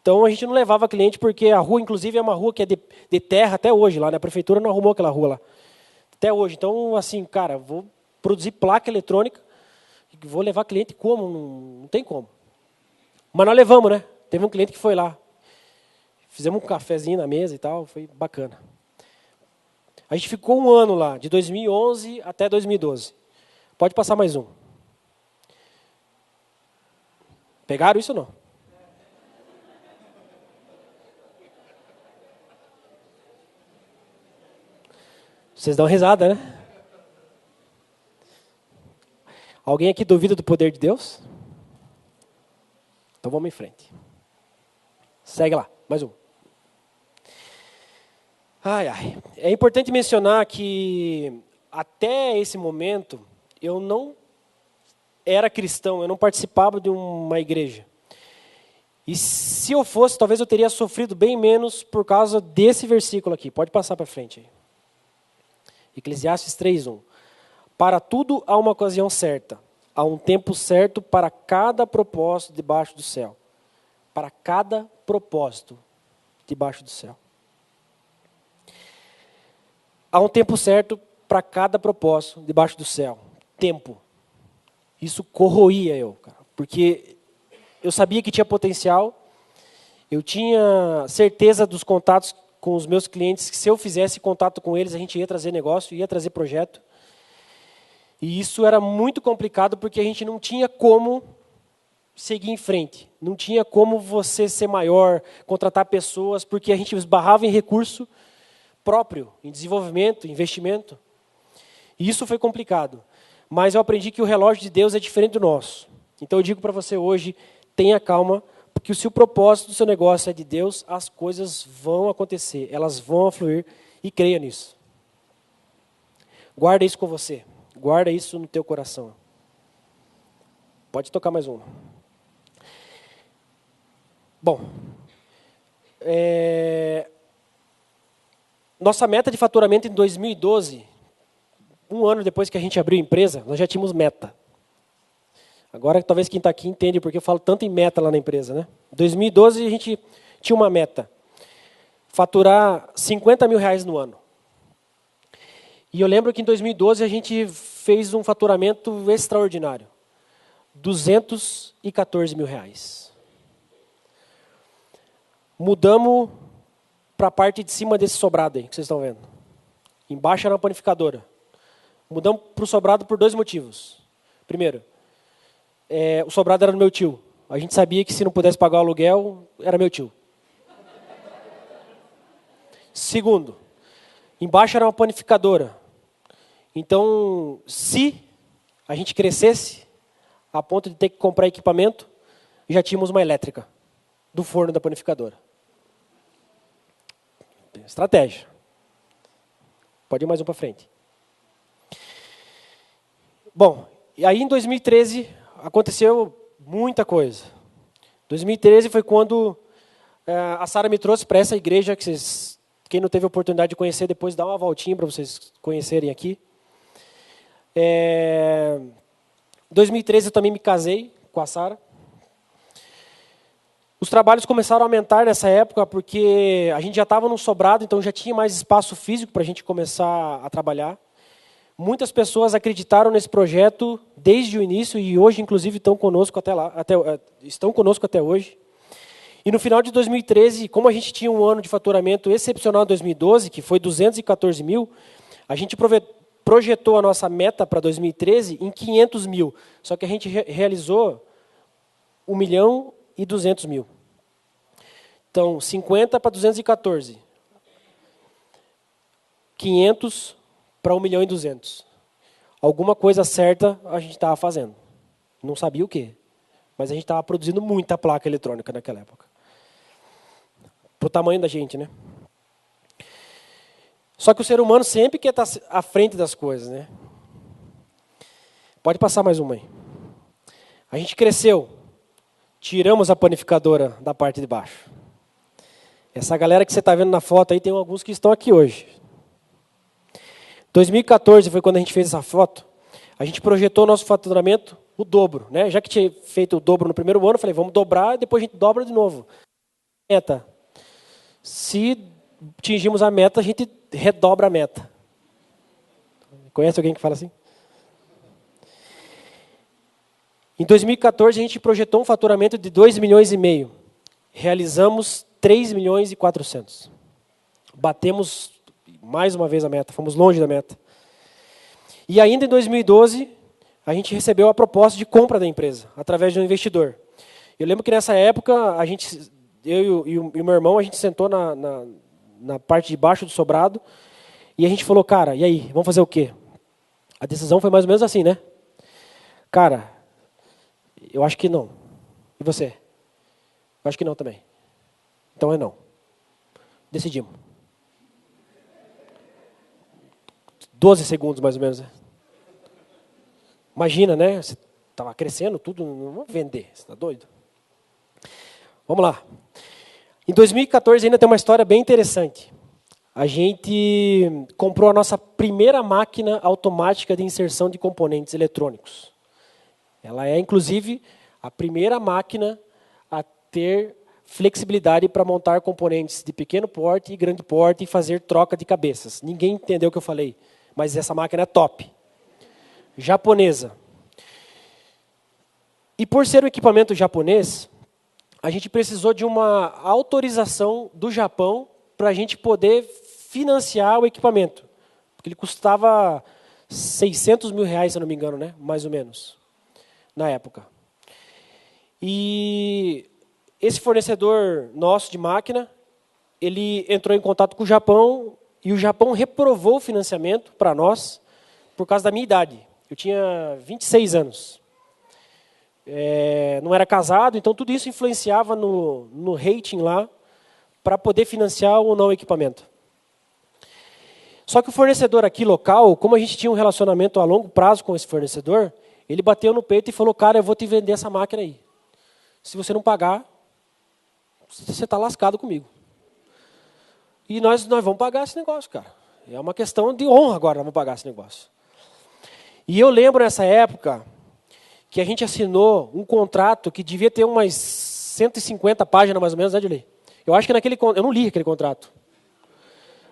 Então a gente não levava cliente porque a rua, inclusive, é uma rua que é de terra até hoje lá, né? A prefeitura não arrumou aquela rua lá. Até hoje. Então, assim, cara, vou produzir placa eletrônica, vou levar cliente como? Não tem como. Mas nós levamos, né? Teve um cliente que foi lá. Fizemos um cafezinho na mesa e tal, foi bacana. A gente ficou um ano lá, de 2011 até 2012. Pode passar mais um. Pegaram isso ou não? Vocês dão risada, né? Alguém aqui duvida do poder de Deus? Então vamos em frente. Segue lá, mais um. É importante mencionar que até esse momento eu não era cristão, eu não participava de uma igreja. E se eu fosse, talvez eu teria sofrido bem menos por causa desse versículo aqui. Pode passar para frente aí. Eclesiastes 3:1. Para tudo há uma ocasião certa, há um tempo certo para cada propósito debaixo do céu. Para cada propósito debaixo do céu. Há um tempo certo para cada propósito debaixo do céu. Tempo. Isso corroía eu, cara, porque eu sabia que tinha potencial, eu tinha certeza dos contatos com os meus clientes, que se eu fizesse contato com eles, a gente ia trazer negócio, ia trazer projeto. E isso era muito complicado, porque a gente não tinha como seguir em frente. Não tinha como você ser maior, contratar pessoas, porque a gente esbarrava em recurso próprio, em desenvolvimento, investimento. E isso foi complicado. Mas eu aprendi que o relógio de Deus é diferente do nosso. Então eu digo para você hoje, tenha calma, porque se o propósito do seu negócio é de Deus, as coisas vão acontecer, elas vão fluir, e creia nisso. Guarda isso com você, guarda isso no teu coração. Pode tocar mais uma. Bom, nossa meta de faturamento em 2012, um ano depois que a gente abriu a empresa, nós já tínhamos meta. Agora, talvez quem está aqui entende porque eu falo tanto em meta lá na empresa, né? Em 2012, a gente tinha uma meta. Faturar R$50 mil no ano. E eu lembro que em 2012 a gente fez um faturamento extraordinário. R$214 mil. Mudamos para a parte de cima desse sobrado aí, que vocês estão vendo. Embaixo era uma panificadora. Mudamos para o sobrado por 2 motivos. Primeiro, o sobrado era do meu tio. A gente sabia que se não pudesse pagar o aluguel, era meu tio. Segundo, embaixo era uma panificadora. Então, se a gente crescesse a ponto de ter que comprar equipamento, já tínhamos uma elétrica do forno da panificadora. Estratégia. Pode ir mais um para frente. Bom, e aí em 2013 aconteceu muita coisa. 2013 foi quando A Sara me trouxe para essa igreja, que vocês, quem não teve a oportunidade de conhecer, depois dá uma voltinha para vocês conhecerem aqui. Em 2013 eu também me casei com a Sara. Os trabalhos começaram a aumentar nessa época, porque a gente já estava num sobrado, então já tinha mais espaço físico para a gente começar a trabalhar. Muitas pessoas acreditaram nesse projeto desde o início e hoje, inclusive, estão conosco até hoje. E no final de 2013, como a gente tinha um ano de faturamento excepcional em 2012, que foi 214 mil, a gente projetou a nossa meta para 2013 em 500 mil. Só que a gente realizou 1.200.000. Então, 50 para 214. 500 para 1.200.000. Alguma coisa certa a gente estava fazendo. Não sabia o quê. Mas a gente estava produzindo muita placa eletrônica naquela época. Para o tamanho da gente, né? Só que o ser humano sempre quer estar à frente das coisas, né? Pode passar mais uma aí. A gente cresceu. Tiramos a panificadora da parte de baixo. Essa galera que você está vendo na foto aí, tem alguns que estão aqui hoje. 2014 foi quando a gente fez essa foto. A gente projetou o nosso faturamento o dobro, né? Já que tinha feito o dobro no primeiro ano, eu falei, vamos dobrar, depois a gente dobra de novo. Meta. Se atingimos a meta, a gente redobra a meta. Conhece alguém que fala assim? Em 2014, a gente projetou um faturamento de 2,5 milhões. Realizamos 3,4 milhões. Batemos mais uma vez a meta, fomos longe da meta. E ainda em 2012, a gente recebeu a proposta de compra da empresa, através de um investidor. Eu lembro que nessa época, eu e o meu irmão, a gente sentou na parte de baixo do sobrado, e a gente falou, cara, e aí, vamos fazer o quê? A decisão foi mais ou menos assim, né? Cara, eu acho que não. E você? Eu acho que não também. Então é não. Decidimos. 12 segundos, mais ou menos. Né? Imagina, né? Você estava crescendo, tudo, não vou vender. Você está doido? Vamos lá. Em 2014 ainda tem uma história bem interessante. A gente comprou a nossa primeira máquina automática de inserção de componentes eletrônicos. Ela é, inclusive, a primeira máquina a ter flexibilidade para montar componentes de pequeno porte e grande porte e fazer troca de cabeças. Ninguém entendeu o que eu falei, mas essa máquina é top. Japonesa. E por ser um equipamento japonês, a gente precisou de uma autorização do Japão para a gente poder financiar o equipamento. Porque ele custava 600 mil reais, se eu não me engano, né? Mais ou menos, na época. E esse fornecedor nosso de máquina, ele entrou em contato com o Japão e o Japão reprovou o financiamento para nós por causa da minha idade. Eu tinha 26 anos. Não era casado, então tudo isso influenciava no rating lá para poder financiar ou não o equipamento. Só que o fornecedor aqui local, como a gente tinha um relacionamento a longo prazo com esse fornecedor, ele bateu no peito e falou, cara, eu vou te vender essa máquina aí. Se você não pagar, você está lascado comigo. E nós vamos pagar esse negócio, cara. É uma questão de honra agora, nós vamos pagar esse negócio. E eu lembro nessa época que a gente assinou um contrato que devia ter umas 150 páginas mais ou menos, né, Julie? Eu acho que eu não li aquele contrato.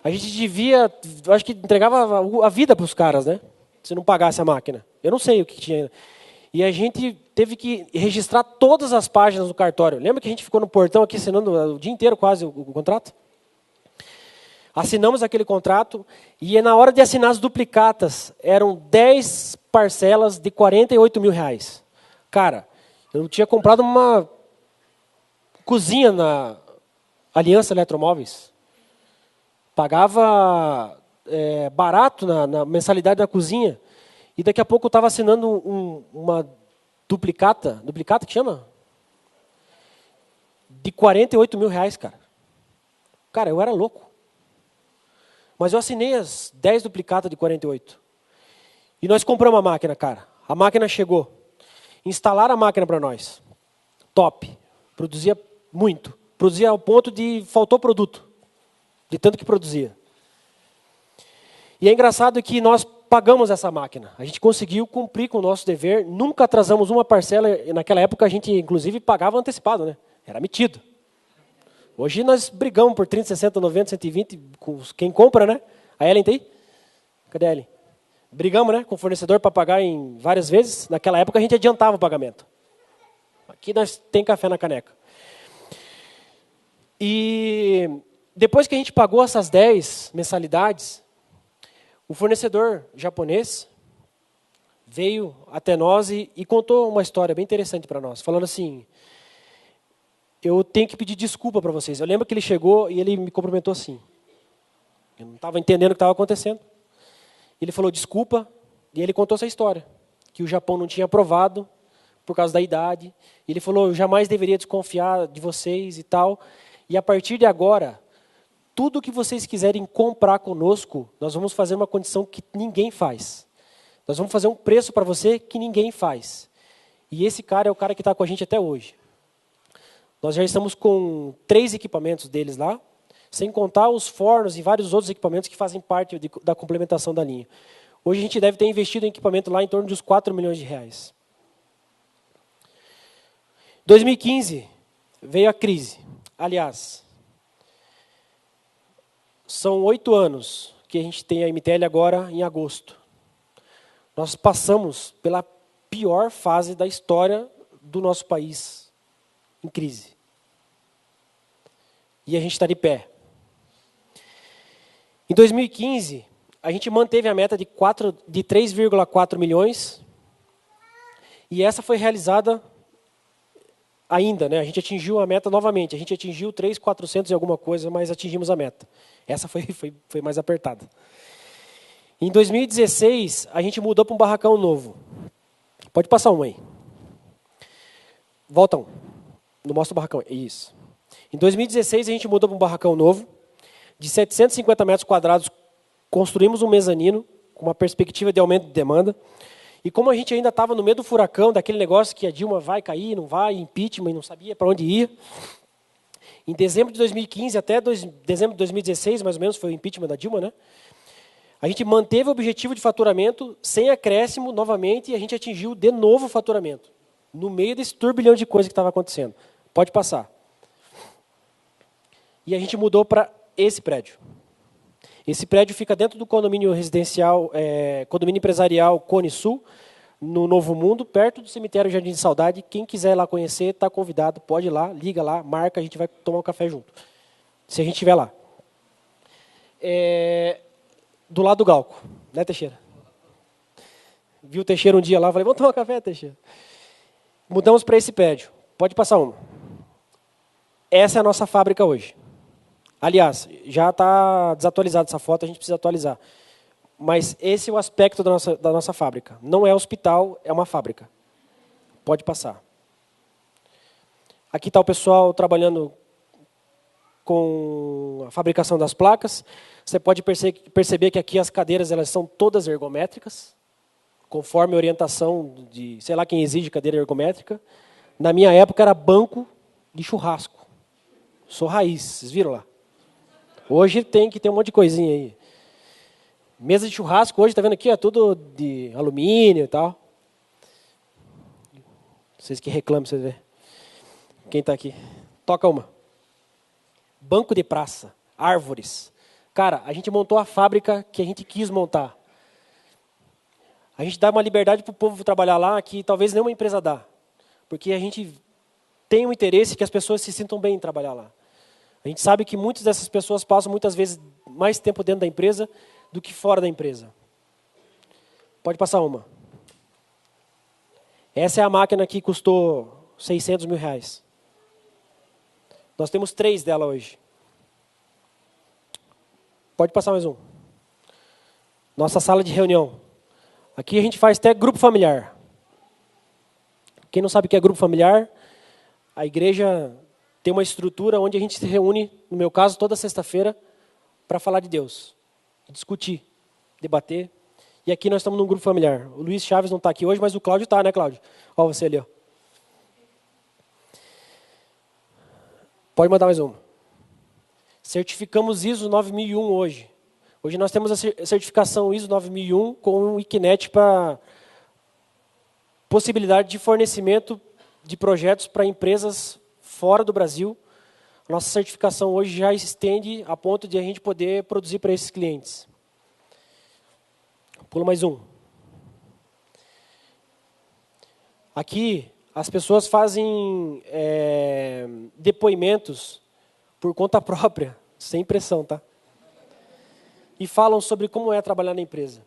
A gente devia, eu acho que entregava a vida para os caras, né? Se não pagasse a máquina. Eu não sei o que tinha. E a gente teve que registrar todas as páginas do cartório. Lembra que a gente ficou no portão aqui assinando o dia inteiro quase o contrato? Assinamos aquele contrato e na hora de assinar as duplicatas, eram 10 parcelas de 48 mil reais. Cara, eu tinha comprado uma cozinha na Aliança Eletromóveis. Pagava barato na mensalidade da cozinha. E daqui a pouco eu estava assinando uma duplicata. Duplicata que chama? De 48 mil reais, cara. Cara, eu era louco. Mas eu assinei as 10 duplicatas de 48. E nós compramos a máquina, cara. A máquina chegou. Instalaram a máquina para nós. Top. Produzia muito. Produzia ao ponto de faltou produto, de tanto que produzia. E é engraçado que nós pagamos essa máquina. A gente conseguiu cumprir com o nosso dever, nunca atrasamos uma parcela. E naquela época a gente, inclusive, pagava antecipado, né? Era metido. Hoje nós brigamos por 30, 60, 90, 120 com quem compra, né? A Ellen tem? Cadê a Ellen? Brigamos, né, com o fornecedor para pagar em várias vezes. Naquela época a gente adiantava o pagamento. Aqui nós tem café na caneca. E depois que a gente pagou essas 10 mensalidades, o fornecedor japonês veio até nós e contou uma história bem interessante para nós, falando assim: eu tenho que pedir desculpa para vocês. Eu lembro que ele chegou e ele me cumprimentou assim. Eu não estava entendendo o que estava acontecendo. Ele falou desculpa, e ele contou essa história, que o Japão não tinha aprovado por causa da idade. Ele falou, eu jamais deveria desconfiar de vocês e tal. E a partir de agora, tudo que vocês quiserem comprar conosco, nós vamos fazer uma condição que ninguém faz. Nós vamos fazer um preço para você que ninguém faz. E esse cara é o cara que está com a gente até hoje. Nós já estamos com 3 equipamentos deles lá, sem contar os fornos e vários outros equipamentos que fazem parte da complementação da linha. Hoje a gente deve ter investido em equipamento lá em torno de uns 4 milhões de reais. 2015 veio a crise. Aliás, são 8 anos que a gente tem a MTL agora em agosto. Nós passamos pela pior fase da história do nosso país em crise. E a gente está de pé. Em 2015, a gente manteve a meta de 3,4 milhões. E essa foi realizada ainda, né? A gente atingiu a meta novamente. A gente atingiu 3.400 e alguma coisa, mas atingimos a meta. Essa foi mais apertada. Em 2016, a gente mudou para um barracão novo. Pode passar um aí. Volta um. Não mostra o barracão. Isso. Em 2016, a gente mudou para um barracão novo. De 750 metros quadrados, construímos um mezanino, com uma perspectiva de aumento de demanda. E como a gente ainda estava no meio do furacão, daquele negócio que a Dilma vai cair, não vai, impeachment, e não sabia para onde ia, em dezembro de 2015 até dezembro de 2016, mais ou menos, foi o impeachment da Dilma, né? A gente manteve o objetivo de faturamento sem acréscimo novamente e a gente atingiu de novo o faturamento, no meio desse turbilhão de coisas que estava acontecendo. Pode passar. E a gente mudou para esse prédio. Esse prédio fica dentro do condomínio residencial, condomínio empresarial Cone Sul, no Novo Mundo, perto do cemitério Jardim de Saudade. Quem quiser ir lá conhecer, está convidado, pode ir lá, liga lá, marca, a gente vai tomar um café junto, se a gente estiver lá. Do lado do Galco, né, Teixeira? Vi o Teixeira um dia lá, falei, vamos tomar um café, Teixeira. Mudamos para esse prédio. Pode passar uma. Essa é a nossa fábrica hoje. Aliás, já está desatualizada essa foto, a gente precisa atualizar. Mas esse é o aspecto da nossa fábrica. Não é hospital, é uma fábrica. Pode passar. Aqui está o pessoal trabalhando com a fabricação das placas. Você pode perceber que aqui as cadeiras elas são todas ergométricas, conforme a orientação de, sei lá quem exige cadeira ergométrica. Na minha época era banco de churrasco. Sou raiz, vocês viram lá? Hoje tem que ter um monte de coisinha aí. Mesa de churrasco hoje, tá vendo aqui? É tudo de alumínio e tal. Vocês que reclamam, vocês verem. Quem está aqui? Toca uma. Banco de praça, árvores. Cara, a gente montou a fábrica que a gente quis montar. A gente dá uma liberdade para o povo trabalhar lá que talvez nenhuma empresa dá. Porque a gente tem um interesse que as pessoas se sintam bem em trabalhar lá. A gente sabe que muitas dessas pessoas passam muitas vezes mais tempo dentro da empresa do que fora da empresa. Pode passar uma. Essa é a máquina que custou 600 mil reais. Nós temos 3 dela hoje. Pode passar mais um. Nossa sala de reunião. Aqui a gente faz até grupo familiar. Quem não sabe o que é grupo familiar, a igreja tem uma estrutura onde a gente se reúne, no meu caso, toda sexta-feira, para falar de Deus, discutir, debater. E aqui nós estamos num grupo familiar. O Luiz Chaves não está aqui hoje, mas o Cláudio está, né, Cláudio? Olha você ali, ó. Pode mandar mais uma. Certificamos ISO 9001 hoje. Hoje nós temos a certificação ISO 9001 com o ICNET para possibilidade de fornecimento de projetos para empresas fora do Brasil. Nossa certificação hoje já estende a ponto de a gente poder produzir para esses clientes. Pula mais um. Aqui, as pessoas fazem depoimentos por conta própria, sem pressão, tá? E falam sobre como é trabalhar na empresa.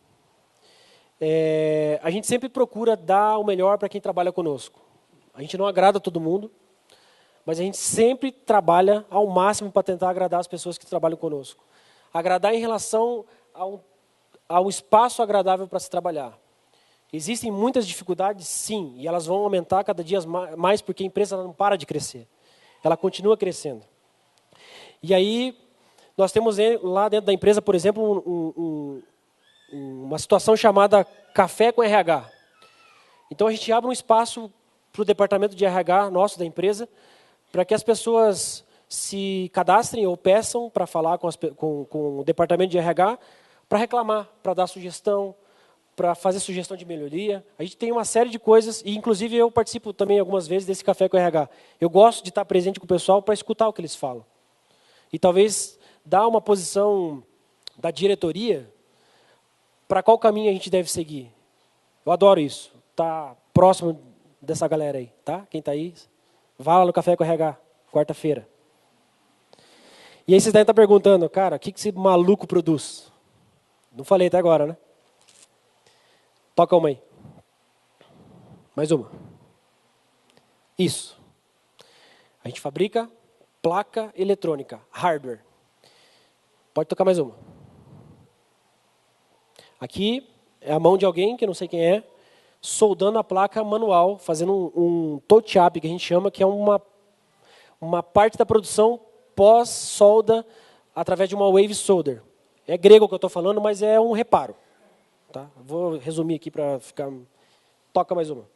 A gente sempre procura dar o melhor para quem trabalha conosco. A gente não agrada todo mundo, mas a gente sempre trabalha ao máximo para tentar agradar as pessoas que trabalham conosco. Agradar em relação a um espaço agradável para se trabalhar. Existem muitas dificuldades, sim, e elas vão aumentar cada dia mais porque a empresa não para de crescer. Ela continua crescendo. E aí, nós temos lá dentro da empresa, por exemplo, uma situação chamada Café com RH. Então, a gente abre um espaço para o departamento de RH nosso, da empresa, para que as pessoas se cadastrem ou peçam para falar com o departamento de RH, para reclamar, para dar sugestão, para fazer sugestão de melhoria. A gente tem uma série de coisas, e inclusive eu participo também algumas vezes desse Café com RH. Eu gosto de estar presente com o pessoal para escutar o que eles falam. E talvez dar uma posição da diretoria para qual caminho a gente deve seguir. Eu adoro isso, tá próximo dessa galera aí, tá? Quem está aí, vá lá no Café com RH, quarta-feira. E aí vocês devem estar perguntando, cara, o que esse maluco produz? Não falei até agora, né? Toca uma aí. Mais uma. Isso. A gente fabrica placa eletrônica, hardware. Pode tocar mais uma. Aqui é a mão de alguém, que eu não sei quem é, soldando a placa manual, fazendo um touch-up, que a gente chama, que é uma parte da produção pós-solda através de uma wave solder. É grego o que eu estou falando, mas é um reparo. Tá? Vou resumir aqui para ficar... Toca mais uma.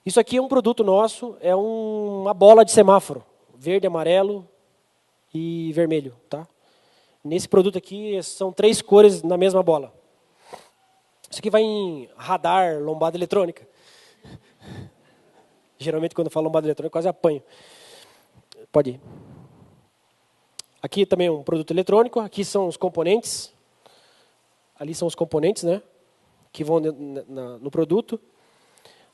Isso aqui é um produto nosso, é uma bola de semáforo. Verde, amarelo e vermelho. Tá? Nesse produto aqui, são 3 cores na mesma bola. Isso aqui vai em radar, lombada eletrônica. Geralmente, quando eu falo lombada eletrônica, quase apanho. Pode ir. Aqui também é um produto eletrônico. Aqui são os componentes. Ali são os componentes, né? Que vão no produto.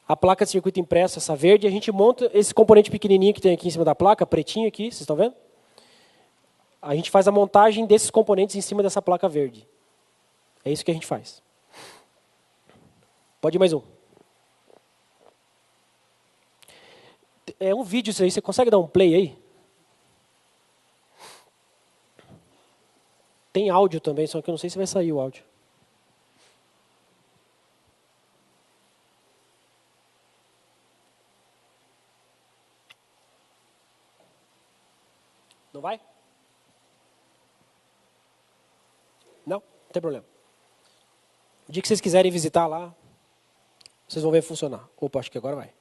A placa de circuito impresso, essa verde. A gente monta esse componente pequenininho que tem aqui em cima da placa, pretinho aqui, vocês estão vendo? A gente faz a montagem desses componentes em cima dessa placa verde. É isso que a gente faz. Pode ir mais um. É um vídeo isso aí. Você consegue dar um play aí? Tem áudio também, só que eu não sei se vai sair o áudio. Não vai? Não tem problema. O dia que vocês quiserem visitar lá, vocês vão ver funcionar. Opa, acho que agora vai.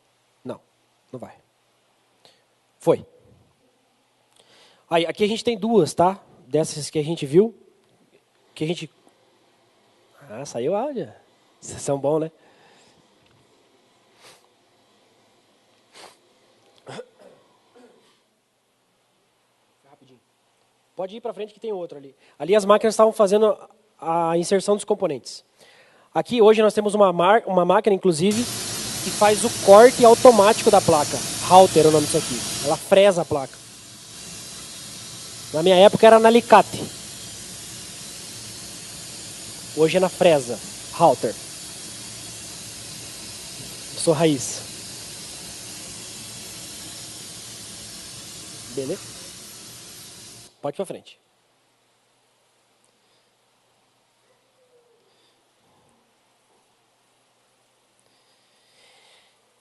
Não, não vai. Foi. Aí, aqui a gente tem 2, tá? Dessas que a gente viu. Que a gente... Ah, saiu áudio. Vocês são bons, né? Rapidinho. Pode ir para frente que tem outro ali. Ali as máquinas estavam fazendo a inserção dos componentes. Aqui hoje nós temos uma máquina, inclusive, que faz o corte automático da placa. Halter é o nome disso aqui. Ela fresa a placa. Na minha época era na alicate. Hoje é na fresa. Halter. Sou raiz. Beleza? Pode ir para frente.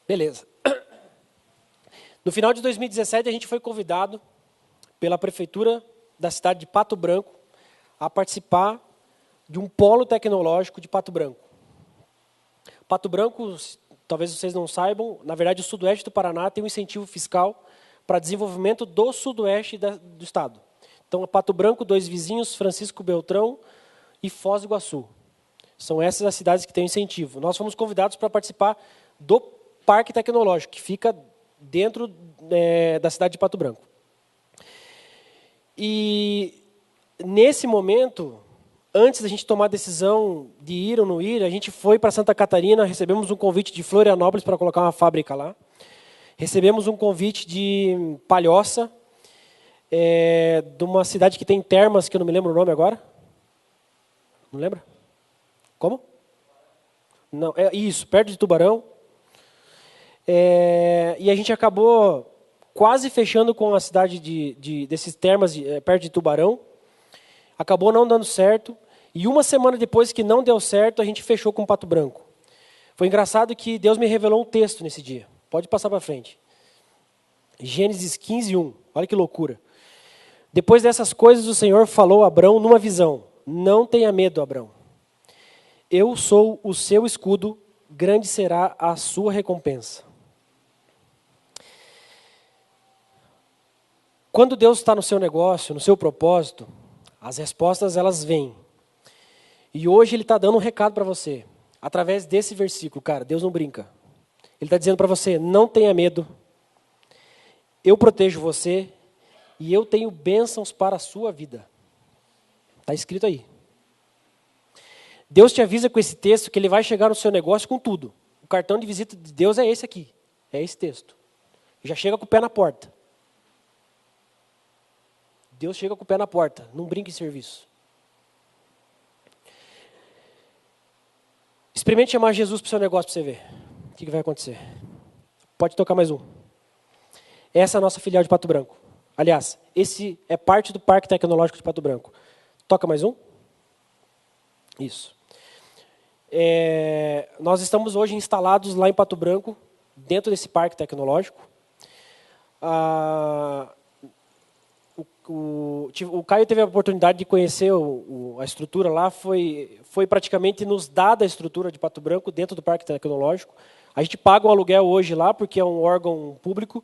Beleza. No final de 2017, a gente foi convidado pela prefeitura da cidade de Pato Branco a participar de um polo tecnológico de Pato Branco. Pato Branco, talvez vocês não saibam, na verdade o sudoeste do Paraná tem um incentivo fiscal para desenvolvimento do sudoeste do estado. Então, Pato Branco, 2 vizinhos, Francisco Beltrão e Foz do Iguaçu. São essas as cidades que têm incentivo. Nós fomos convidados para participar do Parque Tecnológico, que fica dentro da cidade de Pato Branco. E, nesse momento, antes da gente tomar a decisão de ir ou não ir, a gente foi para Santa Catarina, recebemos um convite de Florianópolis para colocar uma fábrica lá. Recebemos um convite de Palhoça, de uma cidade que tem termas, que eu não me lembro o nome agora. Não lembra? Como? Não, isso, perto de Tubarão. E a gente acabou quase fechando com a cidade desses termas perto de Tubarão. Acabou não dando certo. E uma semana depois que não deu certo, a gente fechou com Pato Branco. Foi engraçado que Deus me revelou um texto nesse dia. Pode passar para frente. Gênesis 15, 1. Olha que loucura. Depois dessas coisas, o Senhor falou a Abrão numa visão. Não tenha medo, Abrão. Eu sou o seu escudo, grande será a sua recompensa. Quando Deus está no seu negócio, no seu propósito, as respostas elas vêm. E hoje Ele está dando um recado para você. Através desse versículo, cara, Deus não brinca. Ele está dizendo para você, não tenha medo. Eu protejo você e eu tenho bênçãos para a sua vida. Está escrito aí. Deus te avisa com esse texto que Ele vai chegar no seu negócio com tudo. O cartão de visita de Deus é esse aqui. É esse texto. Já chega com o pé na porta. Deus chega com o pé na porta. Não brinque em serviço. Experimente chamar Jesus para o seu negócio para você ver. O que vai acontecer? Pode tocar mais um. Essa é a nossa filial de Pato Branco. Aliás, esse é parte do Parque Tecnológico de Pato Branco. Toca mais um? Isso. Nós estamos hoje instalados lá em Pato Branco, dentro desse Parque Tecnológico. O Caio teve a oportunidade de conhecer a estrutura lá, foi praticamente nos dada a estrutura de Pato Branco dentro do Parque Tecnológico. A gente paga um aluguel hoje lá, porque é um órgão público.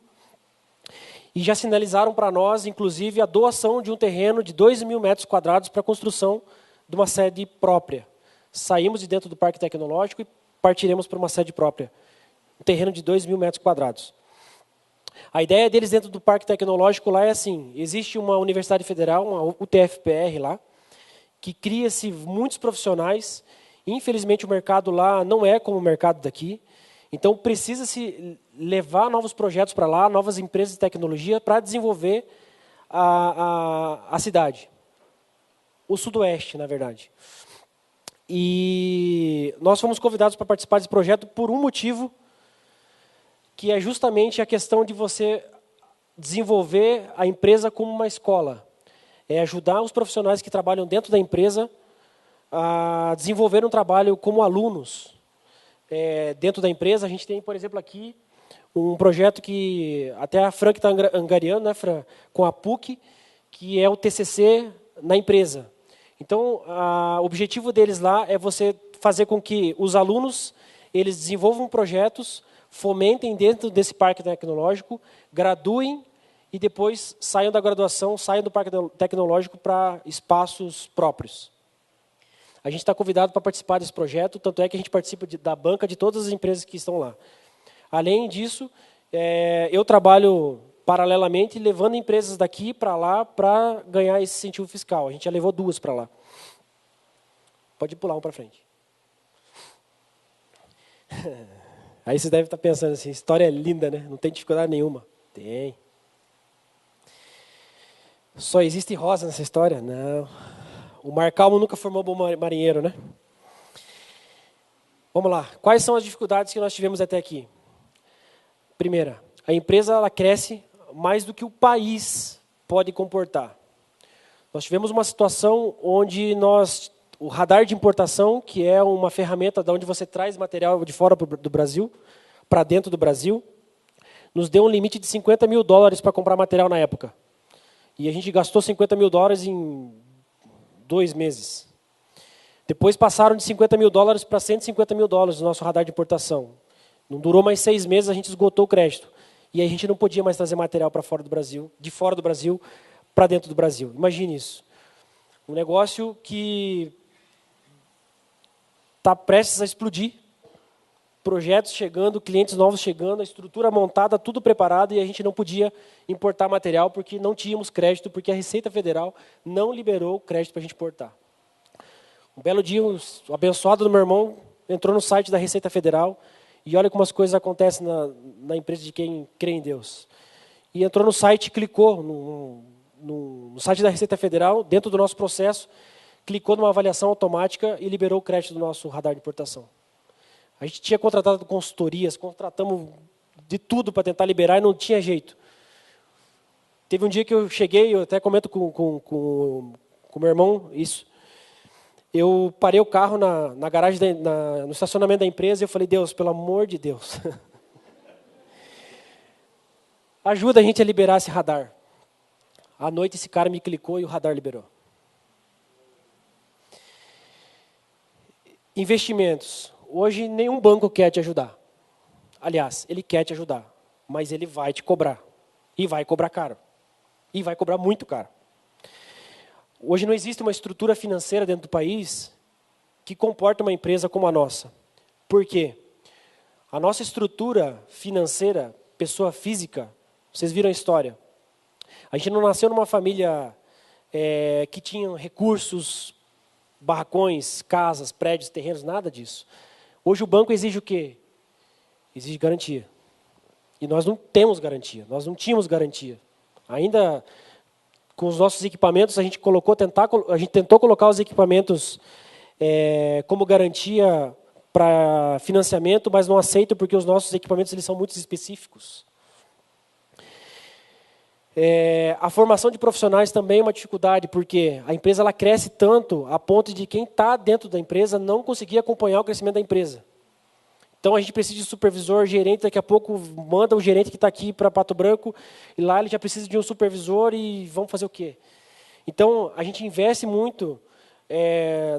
E já sinalizaram para nós, inclusive, a doação de um terreno de 2.000 metros quadrados para a construção de uma sede própria. Saímos de dentro do Parque Tecnológico e partiremos para uma sede própria. Um terreno de 2.000 metros quadrados. A ideia deles dentro do Parque Tecnológico lá é assim, existe uma universidade federal, uma UTFPR lá, que cria-se muitos profissionais. Infelizmente o mercado lá não é como o mercado daqui. Então precisa-se levar novos projetos para lá, novas empresas de tecnologia para desenvolver a cidade. O sudoeste, na verdade. E nós fomos convidados para participar desse projeto por um motivo, que é justamente a questão de você desenvolver a empresa como uma escola. É ajudar os profissionais que trabalham dentro da empresa a desenvolver um trabalho como alunos. Dentro da empresa, a gente tem, por exemplo, aqui um projeto que até a Fran que está angariando, né, Fran, com a PUC, que é o TCC na empresa. Então, o objetivo deles lá é você fazer com que os alunos eles desenvolvam projetos, fomentem dentro desse parque tecnológico, graduem e depois saiam da graduação, saiam do parque tecnológico para espaços próprios. A gente está convidado para participar desse projeto, tanto é que a gente participa da banca de todas as empresas que estão lá. Além disso, eu trabalho paralelamente levando empresas daqui para lá para ganhar esse incentivo fiscal. A gente já levou 2 para lá. Pode pular um para frente. Aí você deve estar pensando assim, história é linda, né? Não tem dificuldade nenhuma. Tem. Só existe rosa nessa história? Não. O Mar Calmo nunca formou bom marinheiro, né? Vamos lá. Quais são as dificuldades que nós tivemos até aqui? Primeira, a empresa ela cresce mais do que o país pode comportar. Nós tivemos uma situação onde o radar de importação, que é uma ferramenta de onde você traz material de fora do Brasil, para dentro do Brasil, nos deu um limite de $50 mil para comprar material na época. E a gente gastou $50 mil em 2 meses. Depois passaram de $50 mil para $150 mil no nosso radar de importação. Não durou mais 6 meses, a gente esgotou o crédito. E aí a gente não podia mais trazer material para fora do Brasil, de fora do Brasil para dentro do Brasil. Imagine isso. Um negócio que está prestes a explodir. Projetos chegando, clientes novos chegando, a estrutura montada, tudo preparado, e a gente não podia importar material porque não tínhamos crédito, porque a Receita Federal não liberou o crédito para a gente importar. Um belo dia, o abençoado do meu irmão entrou no site da Receita Federal, e olha como as coisas acontecem na empresa de quem crê em Deus. E entrou no site, clicou no site da Receita Federal, dentro do nosso processo, clicou numa avaliação automática e liberou o crédito do nosso radar de importação. A gente tinha contratado consultorias, contratamos de tudo para tentar liberar e não tinha jeito. Teve um dia que eu cheguei, eu até comento com meu irmão isso. Eu parei o carro na garagem, no estacionamento da empresa e eu falei, Deus, pelo amor de Deus, ajuda a gente a liberar esse radar. À noite esse cara me clicou e o radar liberou. Investimentos. Hoje nenhum banco quer te ajudar. Aliás, ele quer te ajudar, mas ele vai te cobrar. E vai cobrar caro. E vai cobrar muito caro. Hoje não existe uma estrutura financeira dentro do país que comporta uma empresa como a nossa. Por quê? A nossa estrutura financeira, pessoa física, vocês viram a história. A gente não nasceu numa família que tinha recursos, barracões, casas, prédios, terrenos, nada disso. Hoje o banco exige o quê? Exige garantia. E nós não temos garantia, nós não tínhamos garantia. Ainda com os nossos equipamentos, a gente tentou colocar os equipamentos como garantia para financiamento, mas não aceito porque os nossos equipamentos eles são muito específicos. A formação de profissionais também é uma dificuldade, porque a empresa ela cresce tanto a ponto de quem está dentro da empresa não conseguir acompanhar o crescimento da empresa. Então a gente precisa de supervisor, gerente, daqui a pouco manda o gerente que está aqui para Pato Branco, e lá ele já precisa de um supervisor e vamos fazer o quê? Então a gente investe muito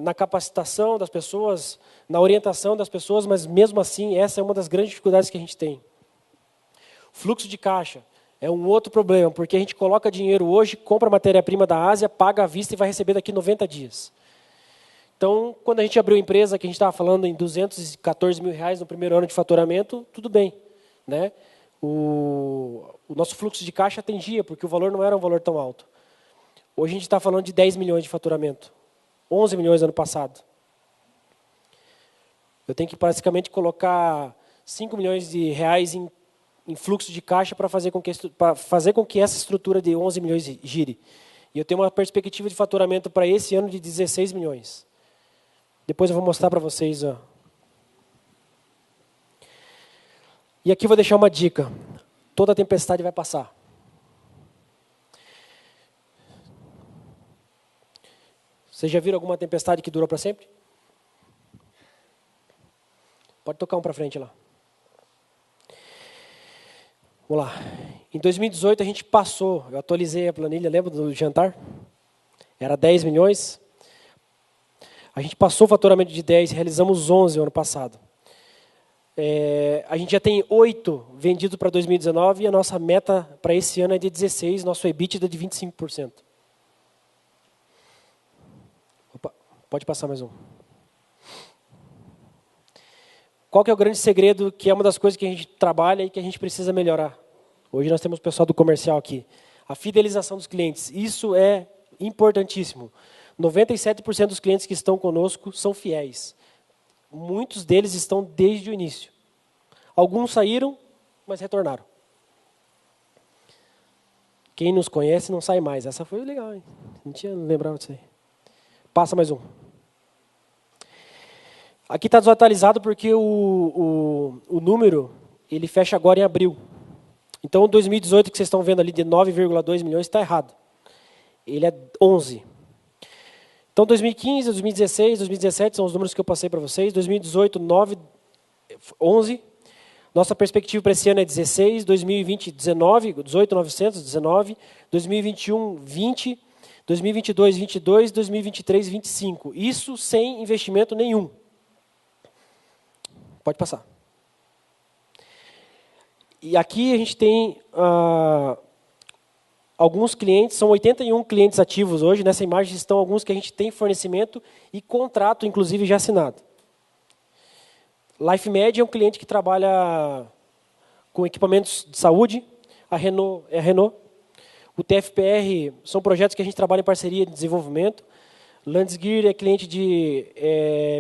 na capacitação das pessoas, na orientação das pessoas, mas mesmo assim essa é uma das grandes dificuldades que a gente tem. Fluxo de caixa. É um outro problema, porque a gente coloca dinheiro hoje, compra matéria-prima da Ásia, paga à vista e vai receber daqui 90 dias. Então, quando a gente abriu a empresa, que a gente estava falando em R$214 mil no primeiro ano de faturamento, tudo bem. Né? O nosso fluxo de caixa atendia, porque o valor não era um valor tão alto. Hoje a gente está falando de 10 milhões de faturamento. 11 milhões ano passado. Eu tenho que basicamente colocar 5 milhões de reais em fluxo de caixa para fazer com que essa estrutura de 11 milhões gire. E eu tenho uma perspectiva de faturamento para esse ano de 16 milhões. Depois eu vou mostrar para vocês. Ó. E aqui eu vou deixar uma dica. Toda tempestade vai passar. Vocês já viram alguma tempestade que durou para sempre? Pode tocar um para frente lá. Vamos lá. Em 2018 a gente passou, eu atualizei a planilha, lembra do jantar? Era 10 milhões. A gente passou o faturamento de 10, realizamos 11 no ano passado. A gente já tem 8 vendidos para 2019 e a nossa meta para esse ano é de 16, nosso EBITDA é de 25%. Opa, pode passar mais um. Qual que é o grande segredo, que é uma das coisas que a gente trabalha e que a gente precisa melhorar? Hoje nós temos o pessoal do comercial aqui. A fidelização dos clientes. Isso é importantíssimo. 97% dos clientes que estão conosco são fiéis. Muitos deles estão desde o início. Alguns saíram, mas retornaram. Quem nos conhece não sai mais. Essa foi legal, hein? Não tinha lembrado disso aí. Passa mais um. Aqui está desatualizado porque o número ele fecha agora em abril. Então, o 2018 que vocês estão vendo ali de 9,2 milhões está errado. Ele é 11. Então, 2015, 2016, 2017 são os números que eu passei para vocês. 2018, 11. Nossa perspectiva para esse ano é 16. 2020, 19. 18,900, 19. 2021, 20. 2022, 22. 2023, 25. Isso sem investimento nenhum. Pode passar. E aqui a gente tem alguns clientes, são 81 clientes ativos hoje. Nessa imagem estão alguns que a gente tem fornecimento e contrato, inclusive, já assinado. LifeMed é um cliente que trabalha com equipamentos de saúde. A Renault é a Renault. O TFPR são projetos que a gente trabalha em parceria de desenvolvimento. Landsgear é cliente de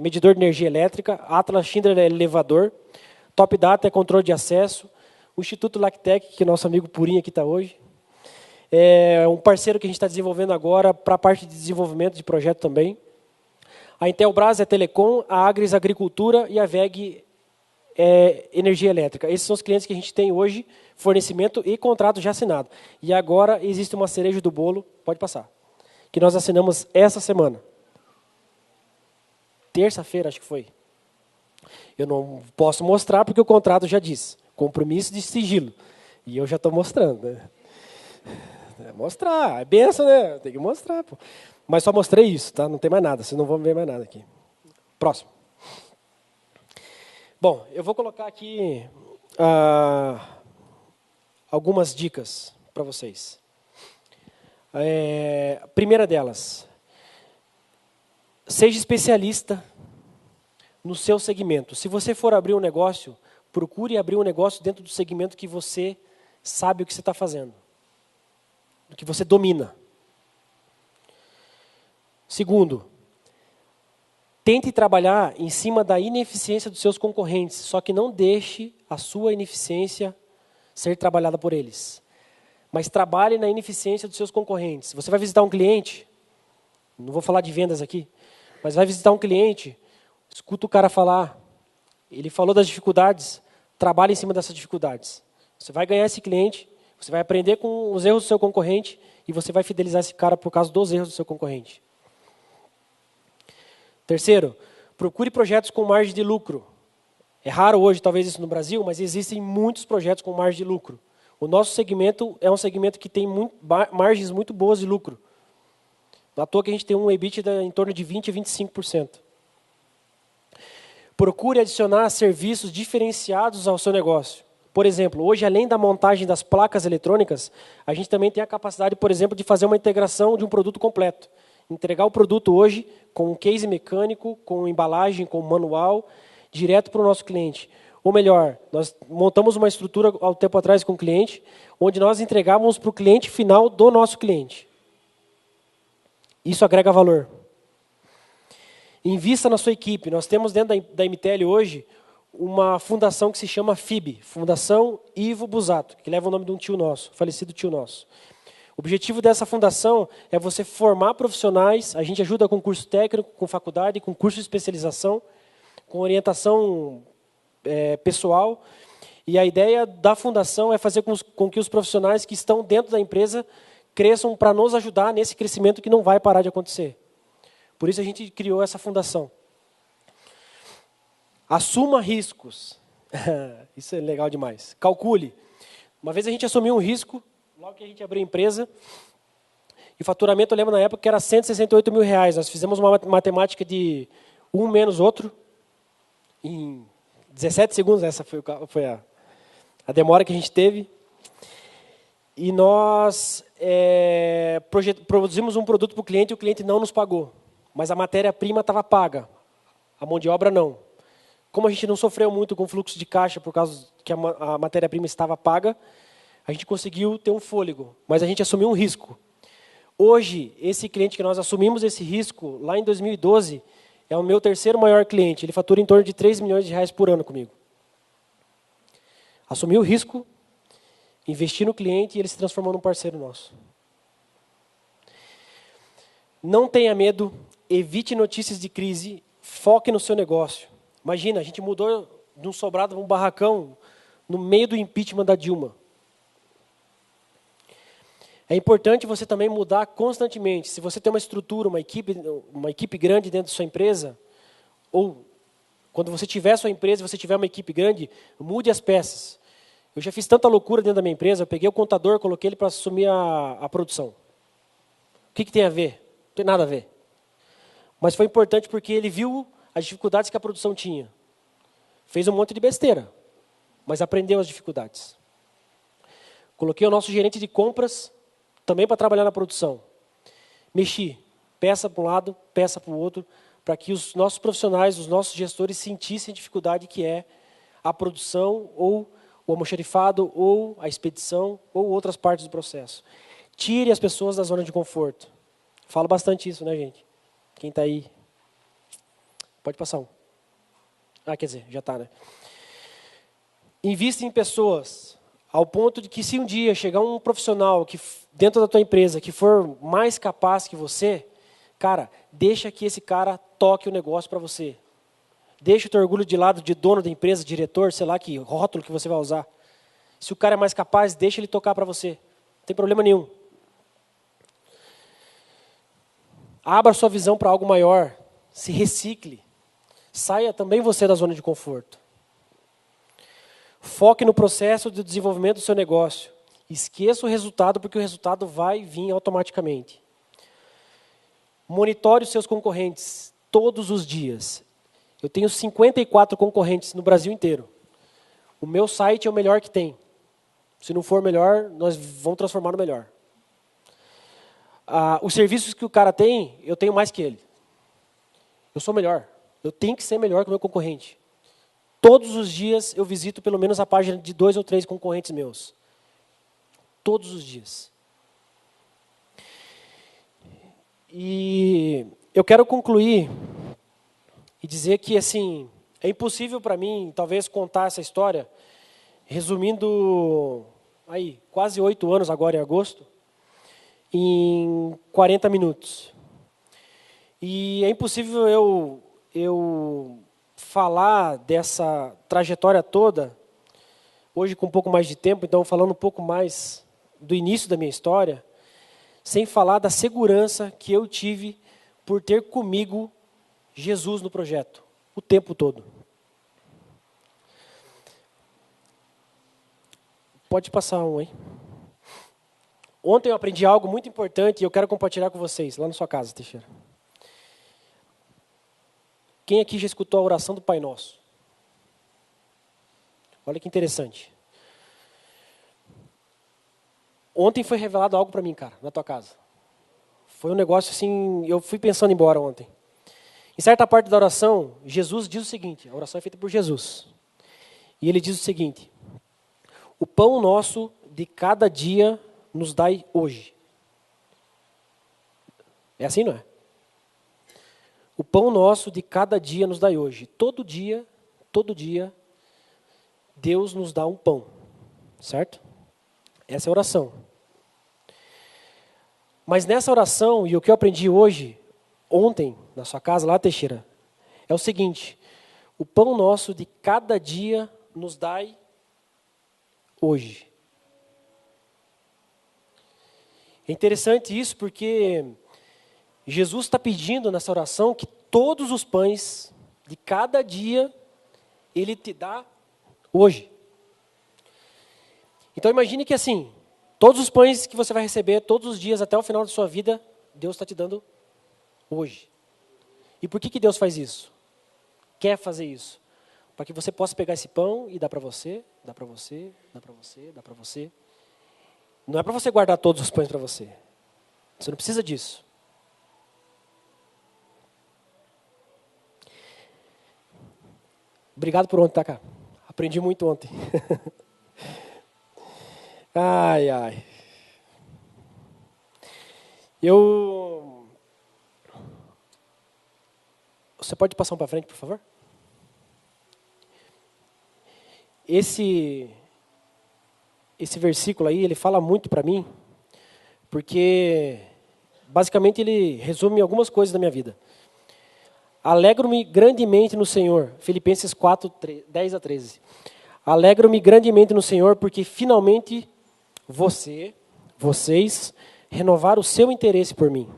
medidor de energia elétrica. Atlas Schindler é elevador. Top Data é controle de acesso. O Instituto Lactec, que nosso amigo Purinho aqui está hoje, é um parceiro que a gente está desenvolvendo agora para a parte de desenvolvimento de projeto também. A Intelbras é Telecom, a Agris Agricultura e a VEG é Energia Elétrica. Esses são os clientes que a gente tem hoje, fornecimento e contrato já assinado. E agora existe uma cereja do bolo, pode passar, que nós assinamos essa semana. Terça-feira, acho que foi. Eu não posso mostrar porque o contrato já diz. Compromisso de sigilo. E eu já estou mostrando. Né? Mostrar, é benção, né? Tem que mostrar. Pô. Mas só mostrei isso, tá? Não tem mais nada, vocês não vão ver mais nada aqui. Próximo. Bom, eu vou colocar aqui algumas dicas para vocês. Primeira delas, seja especialista no seu segmento. Se você for abrir um negócio, procure abrir um negócio dentro do segmento que você sabe o que você está fazendo, do que você domina. Segundo, tente trabalhar em cima da ineficiência dos seus concorrentes, só que não deixe a sua ineficiência ser trabalhada por eles. Mas trabalhe na ineficiência dos seus concorrentes. Você vai visitar um cliente, não vou falar de vendas aqui, mas vai visitar um cliente, escuta o cara falar, ele falou das dificuldades, trabalhe em cima dessas dificuldades. Você vai ganhar esse cliente, você vai aprender com os erros do seu concorrente e você vai fidelizar esse cara por causa dos erros do seu concorrente. Terceiro, procure projetos com margem de lucro. É raro hoje, talvez, isso no Brasil, mas existem muitos projetos com margem de lucro. O nosso segmento é um segmento que tem margens muito boas de lucro. Não à toa que a gente tem um EBITDA em torno de 20% a 25%. Procure adicionar serviços diferenciados ao seu negócio. Por exemplo, hoje, além da montagem das placas eletrônicas, a gente também tem a capacidade, por exemplo, de fazer uma integração de um produto completo. Entregar o produto hoje com um case mecânico, com embalagem, com manual, direto para o nosso cliente. Ou melhor, nós montamos uma estrutura há um tempo atrás com o cliente, onde nós entregávamos para o cliente final do nosso cliente. Isso agrega valor. Invista na sua equipe. Nós temos dentro da MTL hoje uma fundação que se chama FIB, Fundação Ivo Busato, que leva o nome de um tio nosso, falecido tio nosso. O objetivo dessa fundação é você formar profissionais, a gente ajuda com curso técnico, com faculdade, com curso de especialização, com orientação pessoal. E a ideia da fundação é fazer com que os profissionais que estão dentro da empresa cresçam para nos ajudar nesse crescimento que não vai parar de acontecer. Por isso a gente criou essa fundação. Assuma riscos. Isso é legal demais. Calcule. Uma vez a gente assumiu um risco, logo que a gente abriu a empresa, e o faturamento, eu lembro na época que era 168 mil reais. Nós fizemos uma matemática de um menos outro, em 17 segundos, essa foi a demora que a gente teve. E nós produzimos um produto para o cliente e o cliente não nos pagou. Mas a matéria-prima estava paga, a mão de obra não. Como a gente não sofreu muito com o fluxo de caixa por causa que a matéria-prima estava paga, a gente conseguiu ter um fôlego, mas a gente assumiu um risco. Hoje, esse cliente que nós assumimos esse risco, lá em 2012, é o meu terceiro maior cliente. Ele fatura em torno de 3 milhões de reais por ano comigo. Assumi o risco, investi no cliente e ele se transformou num parceiro nosso. Não tenha medo, evite notícias de crise, foque no seu negócio. Imagina, a gente mudou de um sobrado para um barracão no meio do impeachment da Dilma. É importante você também mudar constantemente. Se você tem uma estrutura, uma equipe grande dentro da sua empresa, ou quando você tiver sua empresa e você tiver uma equipe grande, mude as peças. Eu já fiz tanta loucura dentro da minha empresa, eu peguei o contador, coloquei ele para assumir a produção. O que tem a ver? Não tem nada a ver. Mas foi importante porque ele viu as dificuldades que a produção tinha. Fez um monte de besteira, mas aprendeu as dificuldades. Coloquei o nosso gerente de compras também para trabalhar na produção. Mexi, peça para um lado, peça para o outro, para que os nossos profissionais, os nossos gestores sentissem a dificuldade que é a produção, ou o almoxarifado, ou a expedição, ou outras partes do processo. Tire as pessoas da zona de conforto. Falo bastante isso, né, gente? Quem está aí? Pode passar um. Quer dizer, já está, né? Invista em pessoas, ao ponto de que se um dia chegar um profissional que dentro da tua empresa que for mais capaz que você, cara, deixa que esse cara toque o negócio para você. Deixa o teu orgulho de lado de dono da empresa, diretor, sei lá que rótulo que você vai usar. Se o cara é mais capaz, deixa ele tocar para você. Não tem problema nenhum. Abra sua visão para algo maior. Se recicle. Saia também você da zona de conforto. Foque no processo de desenvolvimento do seu negócio. Esqueça o resultado, porque o resultado vai vir automaticamente. Monitore os seus concorrentes todos os dias. Eu tenho 54 concorrentes no Brasil inteiro. O meu site é o melhor que tem. Se não for melhor, nós vamos transformar no melhor. Os serviços que o cara tem, eu tenho mais que ele. Eu sou melhor. Eu tenho que ser melhor que o meu concorrente. Todos os dias eu visito pelo menos a página de 2 ou 3 concorrentes meus. Todos os dias. E eu quero concluir e dizer que, assim, é impossível para mim, talvez, contar essa história, resumindo, aí, quase 8 anos agora em agosto, em 40 minutos. E é impossível eu falar dessa trajetória toda, hoje com um pouco mais de tempo, então falando um pouco mais do início da minha história, sem falar da segurança que eu tive por ter comigo Jesus no projeto, o tempo todo. Pode passar um, hein? Ontem eu aprendi algo muito importante e eu quero compartilhar com vocês, lá na sua casa, Teixeira. Quem aqui já escutou a oração do Pai Nosso? Olha que interessante. Ontem foi revelado algo para mim, cara, na tua casa. Foi um negócio assim, eu fui pensando embora ontem. Em certa parte da oração, Jesus diz o seguinte, a oração é feita por Jesus. E ele diz o seguinte: o pão nosso de cada dia nos dai hoje. É assim, não é? O pão nosso de cada dia nos dai hoje. Todo dia, Deus nos dá um pão. Certo? Essa é a oração. Mas nessa oração, e o que eu aprendi hoje, ontem, na sua casa lá, Teixeira, é o seguinte: o pão nosso de cada dia nos dai hoje. É interessante isso porque Jesus está pedindo nessa oração que todos os pães de cada dia Ele te dá hoje. Então imagine que assim, todos os pães que você vai receber todos os dias até o final da sua vida, Deus está te dando hoje. E por que Deus faz isso? Quer fazer isso? Para que você possa pegar esse pão e dar para você, dar para você, dar para você, dar para você. Não é para você guardar todos os pães para você. Você não precisa disso. Obrigado por ontem, tá, cara? Aprendi muito ontem. Ai, ai. Você pode passar um para frente, por favor? Esse versículo aí, ele fala muito para mim, porque basicamente ele resume algumas coisas da minha vida. Alegro-me grandemente no Senhor, Filipenses 4, 10 a 13. Alegro-me grandemente no Senhor, porque finalmente vocês renovaram o seu interesse por mim.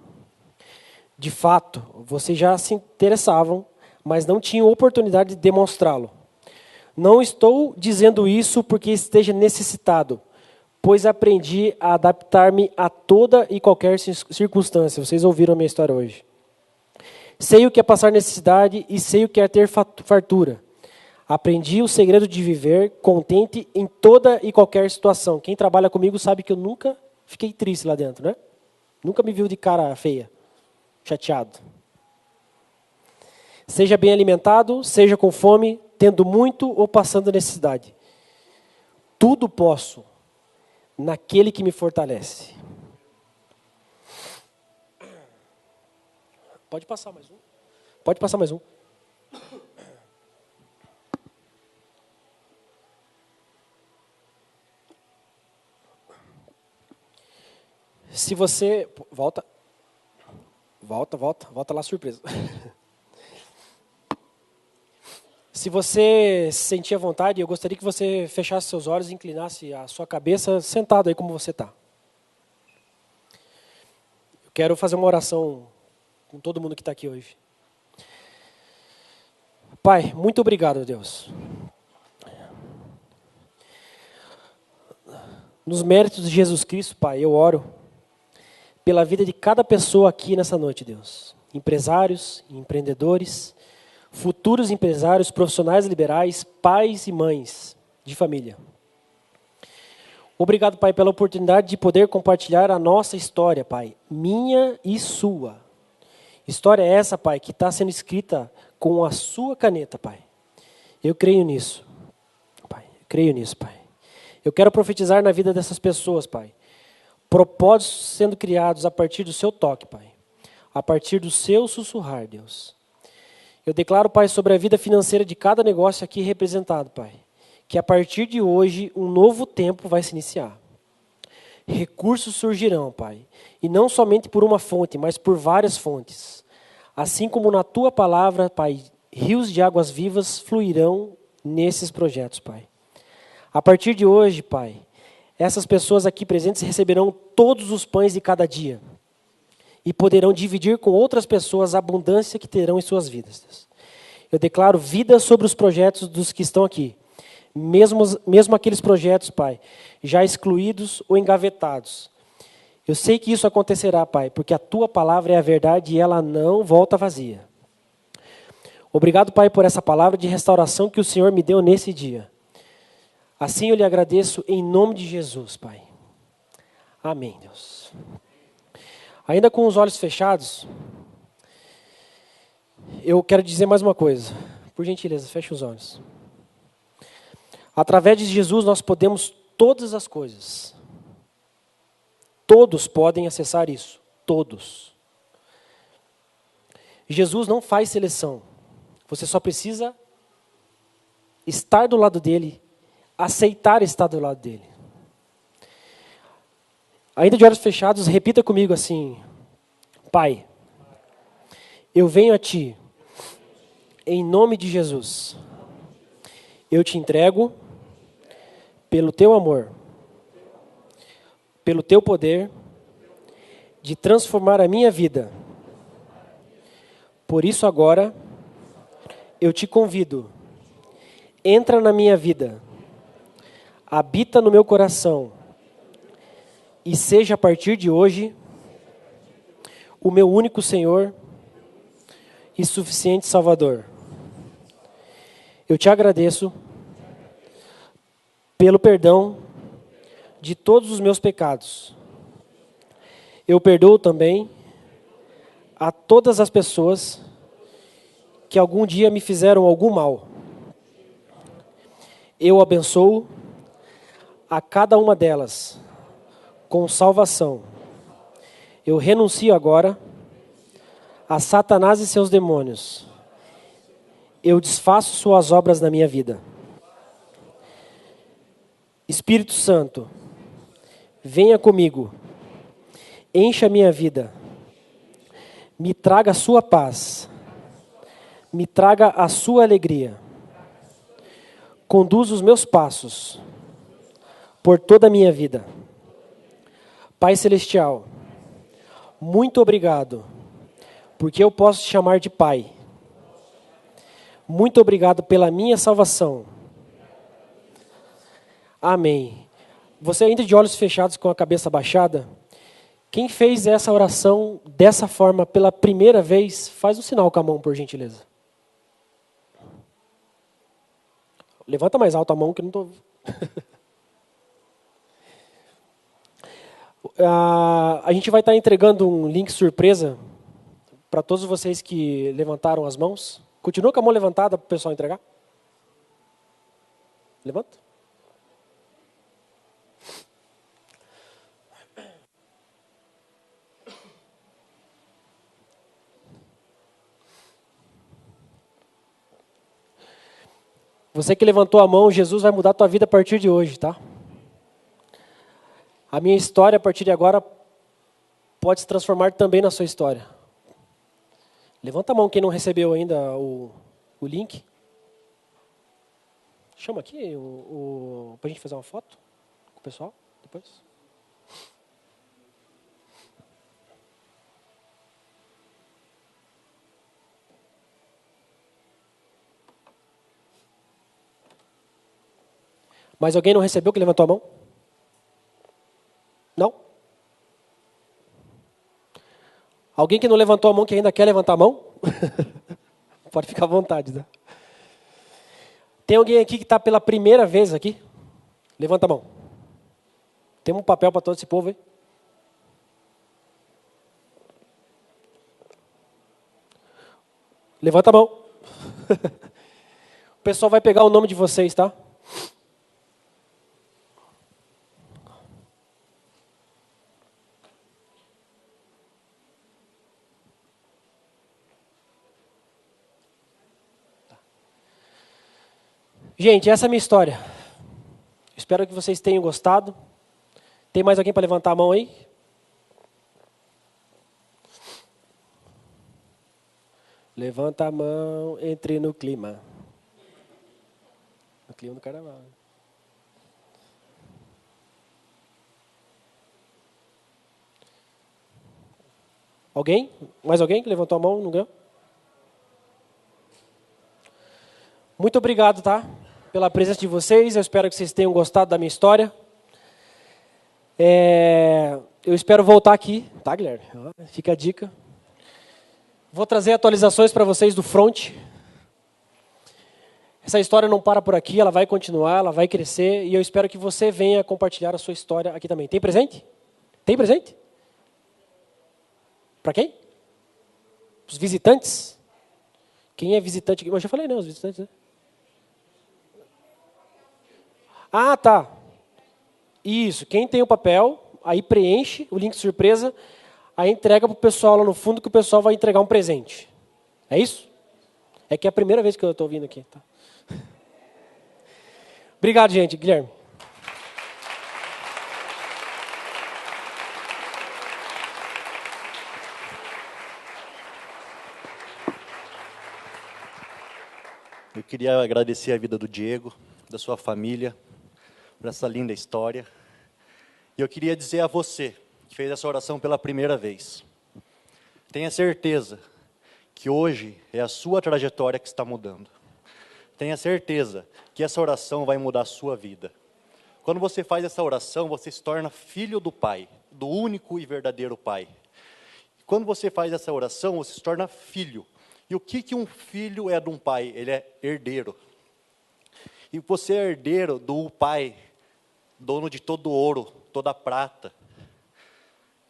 De fato, vocês já se interessavam, mas não tinham oportunidade de demonstrá-lo. Não estou dizendo isso porque esteja necessitado, pois aprendi a adaptar-me a toda e qualquer circunstância. Vocês ouviram a minha história hoje. Sei o que é passar necessidade e sei o que é ter fartura. Aprendi o segredo de viver contente em toda e qualquer situação. Quem trabalha comigo sabe que eu nunca fiquei triste lá dentro, né? Nunca me viu de cara feia, chateado. Seja bem alimentado, seja com fome, tendo muito ou passando necessidade. Tudo posso naquele que me fortalece. Pode passar mais um. Pode passar mais um. Se você... Volta lá, surpresa. Se você se sentir à vontade, eu gostaria que você fechasse seus olhos e inclinasse a sua cabeça sentado aí como você está. Eu quero fazer uma oração com todo mundo que está aqui hoje. Pai, muito obrigado, Deus. Nos méritos de Jesus Cristo, Pai, eu oro pela vida de cada pessoa aqui nessa noite, Deus. Empresários, empreendedores, futuros empresários, profissionais liberais, pais e mães de família. Obrigado, Pai, pela oportunidade de poder compartilhar a nossa história, Pai, minha e sua. História essa, Pai, que está sendo escrita com a sua caneta, Pai. Eu creio nisso, Pai. Eu creio nisso, Pai. Eu quero profetizar na vida dessas pessoas, Pai. Propósitos sendo criados a partir do seu toque, Pai. A partir do seu sussurrar, Deus. Eu declaro, Pai, sobre a vida financeira de cada negócio aqui representado, Pai, que a partir de hoje um novo tempo vai se iniciar. Recursos surgirão, Pai, e não somente por uma fonte, mas por várias fontes. Assim como na Tua palavra, Pai, rios de águas vivas fluirão nesses projetos, Pai. A partir de hoje, Pai, essas pessoas aqui presentes receberão todos os pães de cada dia e poderão dividir com outras pessoas a abundância que terão em suas vidas, Deus. Eu declaro vida sobre os projetos dos que estão aqui. Mesmo aqueles projetos, Pai, já excluídos ou engavetados. Eu sei que isso acontecerá, Pai, porque a Tua palavra é a verdade e ela não volta vazia. Obrigado, Pai, por essa palavra de restauração que o Senhor me deu nesse dia. Assim eu lhe agradeço em nome de Jesus, Pai. Amém, Deus. Ainda com os olhos fechados, eu quero dizer mais uma coisa. Por gentileza, feche os olhos. Através de Jesus nós podemos todas as coisas. Todos podem acessar isso. Todos. Jesus não faz seleção. Você só precisa estar do lado dele, aceitar estar do lado dele. Ainda de olhos fechados, repita comigo assim: Pai, eu venho a Ti, em nome de Jesus. Eu te entrego pelo Teu amor, pelo Teu poder de transformar a minha vida. Por isso agora, eu te convido, entra na minha vida, habita no meu coração e seja a partir de hoje o meu único Senhor e suficiente Salvador. Eu te agradeço pelo perdão de todos os meus pecados. Eu perdoo também a todas as pessoas que algum dia me fizeram algum mal. Eu abençoo a cada uma delas com salvação. Eu renuncio agora a Satanás e seus demônios. Eu desfaço suas obras na minha vida. Espírito Santo, venha comigo, encha a minha vida, me traga a sua paz, me traga a sua alegria, conduza os meus passos por toda a minha vida. Pai Celestial, muito obrigado, porque eu posso te chamar de Pai. Muito obrigado pela minha salvação. Amém. Você ainda de olhos fechados com a cabeça baixada, quem fez essa oração dessa forma pela primeira vez, faz um sinal com a mão, por gentileza. Levanta mais alto a mão que eu não estou... A gente vai estar entregando um link surpresa para todos vocês que levantaram as mãos. Continua com a mão levantada para o pessoal entregar. Levanta. Você que levantou a mão, Jesus vai mudar a tua vida a partir de hoje, tá? A minha história, a partir de agora, pode se transformar também na sua história. Levanta a mão quem não recebeu ainda o link. Chama aqui para a gente fazer uma foto com o pessoal depois. Mas alguém não recebeu que levantou a mão? Não? Alguém que não levantou a mão que ainda quer levantar a mão? Pode ficar à vontade, tá? Tem alguém aqui que está pela primeira vez aqui? Levanta a mão. Tem um papel para todo esse povo aí? Levanta a mão. O pessoal vai pegar o nome de vocês, tá? Gente, essa é a minha história. Espero que vocês tenham gostado. Tem mais alguém para levantar a mão aí? Levanta a mão, entre no clima. No clima do carnaval. Alguém? Mais alguém que levantou a mão? Não ganhou? Muito obrigado, tá? Pela presença de vocês. Eu espero que vocês tenham gostado da minha história. Eu espero voltar aqui, tá, Guilherme? Fica a dica. Vou trazer atualizações para vocês do front. Essa história não para por aqui, ela vai continuar, ela vai crescer. E eu espero que você venha compartilhar a sua história aqui também. Tem presente? Tem presente? Para quem? Os visitantes? Quem é visitante aqui? Eu já falei, né? Os visitantes, né? Ah, tá. Isso. Quem tem o papel, aí preenche o link surpresa, aí entrega para o pessoal lá no fundo, que o pessoal vai entregar um presente. É isso? É que é a primeira vez que eu estou vindo aqui. Tá? Obrigado, gente. Guilherme. Eu queria agradecer a vida do Diego, da sua família, por essa linda história. E eu queria dizer a você, que fez essa oração pela primeira vez, tenha certeza que hoje é a sua trajetória que está mudando. Tenha certeza que essa oração vai mudar a sua vida. Quando você faz essa oração, você se torna filho do Pai, do único e verdadeiro Pai. Quando você faz essa oração, você se torna filho. E o que um filho é de um pai? Ele é herdeiro. E você é herdeiro do Pai, dono de todo ouro, toda prata.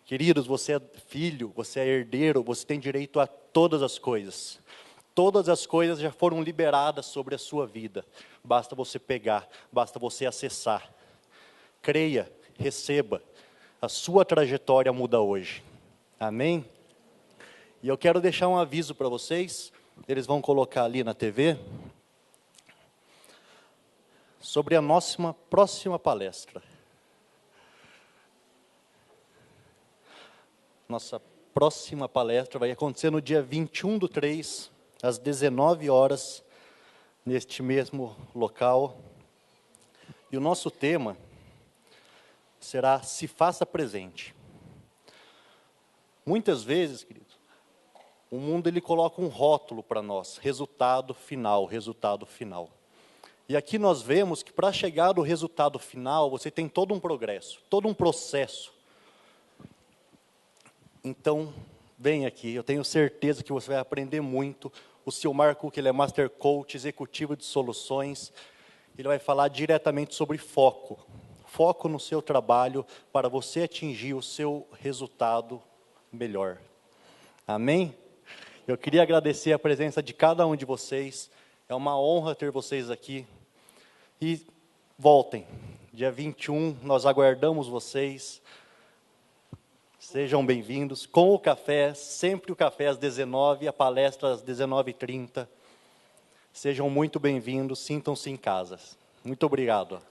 Queridos, você é filho, você é herdeiro, você tem direito a todas as coisas. Todas as coisas já foram liberadas sobre a sua vida. Basta você pegar, basta você acessar. Creia, receba. A sua trajetória muda hoje. Amém? E eu quero deixar um aviso para vocês, eles vão colocar ali na TV, sobre a nossa próxima palestra. Nossa próxima palestra vai acontecer no dia 21/3, às 19 horas, neste mesmo local. E o nosso tema será Se Faça Presente. Muitas vezes, queridos, o mundo ele coloca um rótulo para nós, resultado final, resultado final. E aqui nós vemos que para chegar ao resultado final, você tem todo um progresso, todo um processo. Então, vem aqui, eu tenho certeza que você vai aprender muito. O seu Marco, que ele é Master Coach, executivo de soluções. Ele vai falar diretamente sobre foco. Foco no seu trabalho para você atingir o seu resultado melhor. Amém? Eu queria agradecer a presença de cada um de vocês. É uma honra ter vocês aqui. E voltem. Dia 21, nós aguardamos vocês. Sejam bem-vindos. Com o café, sempre o café às 19h, a palestra às 19h30. Sejam muito bem-vindos, sintam-se em casa. Muito obrigado.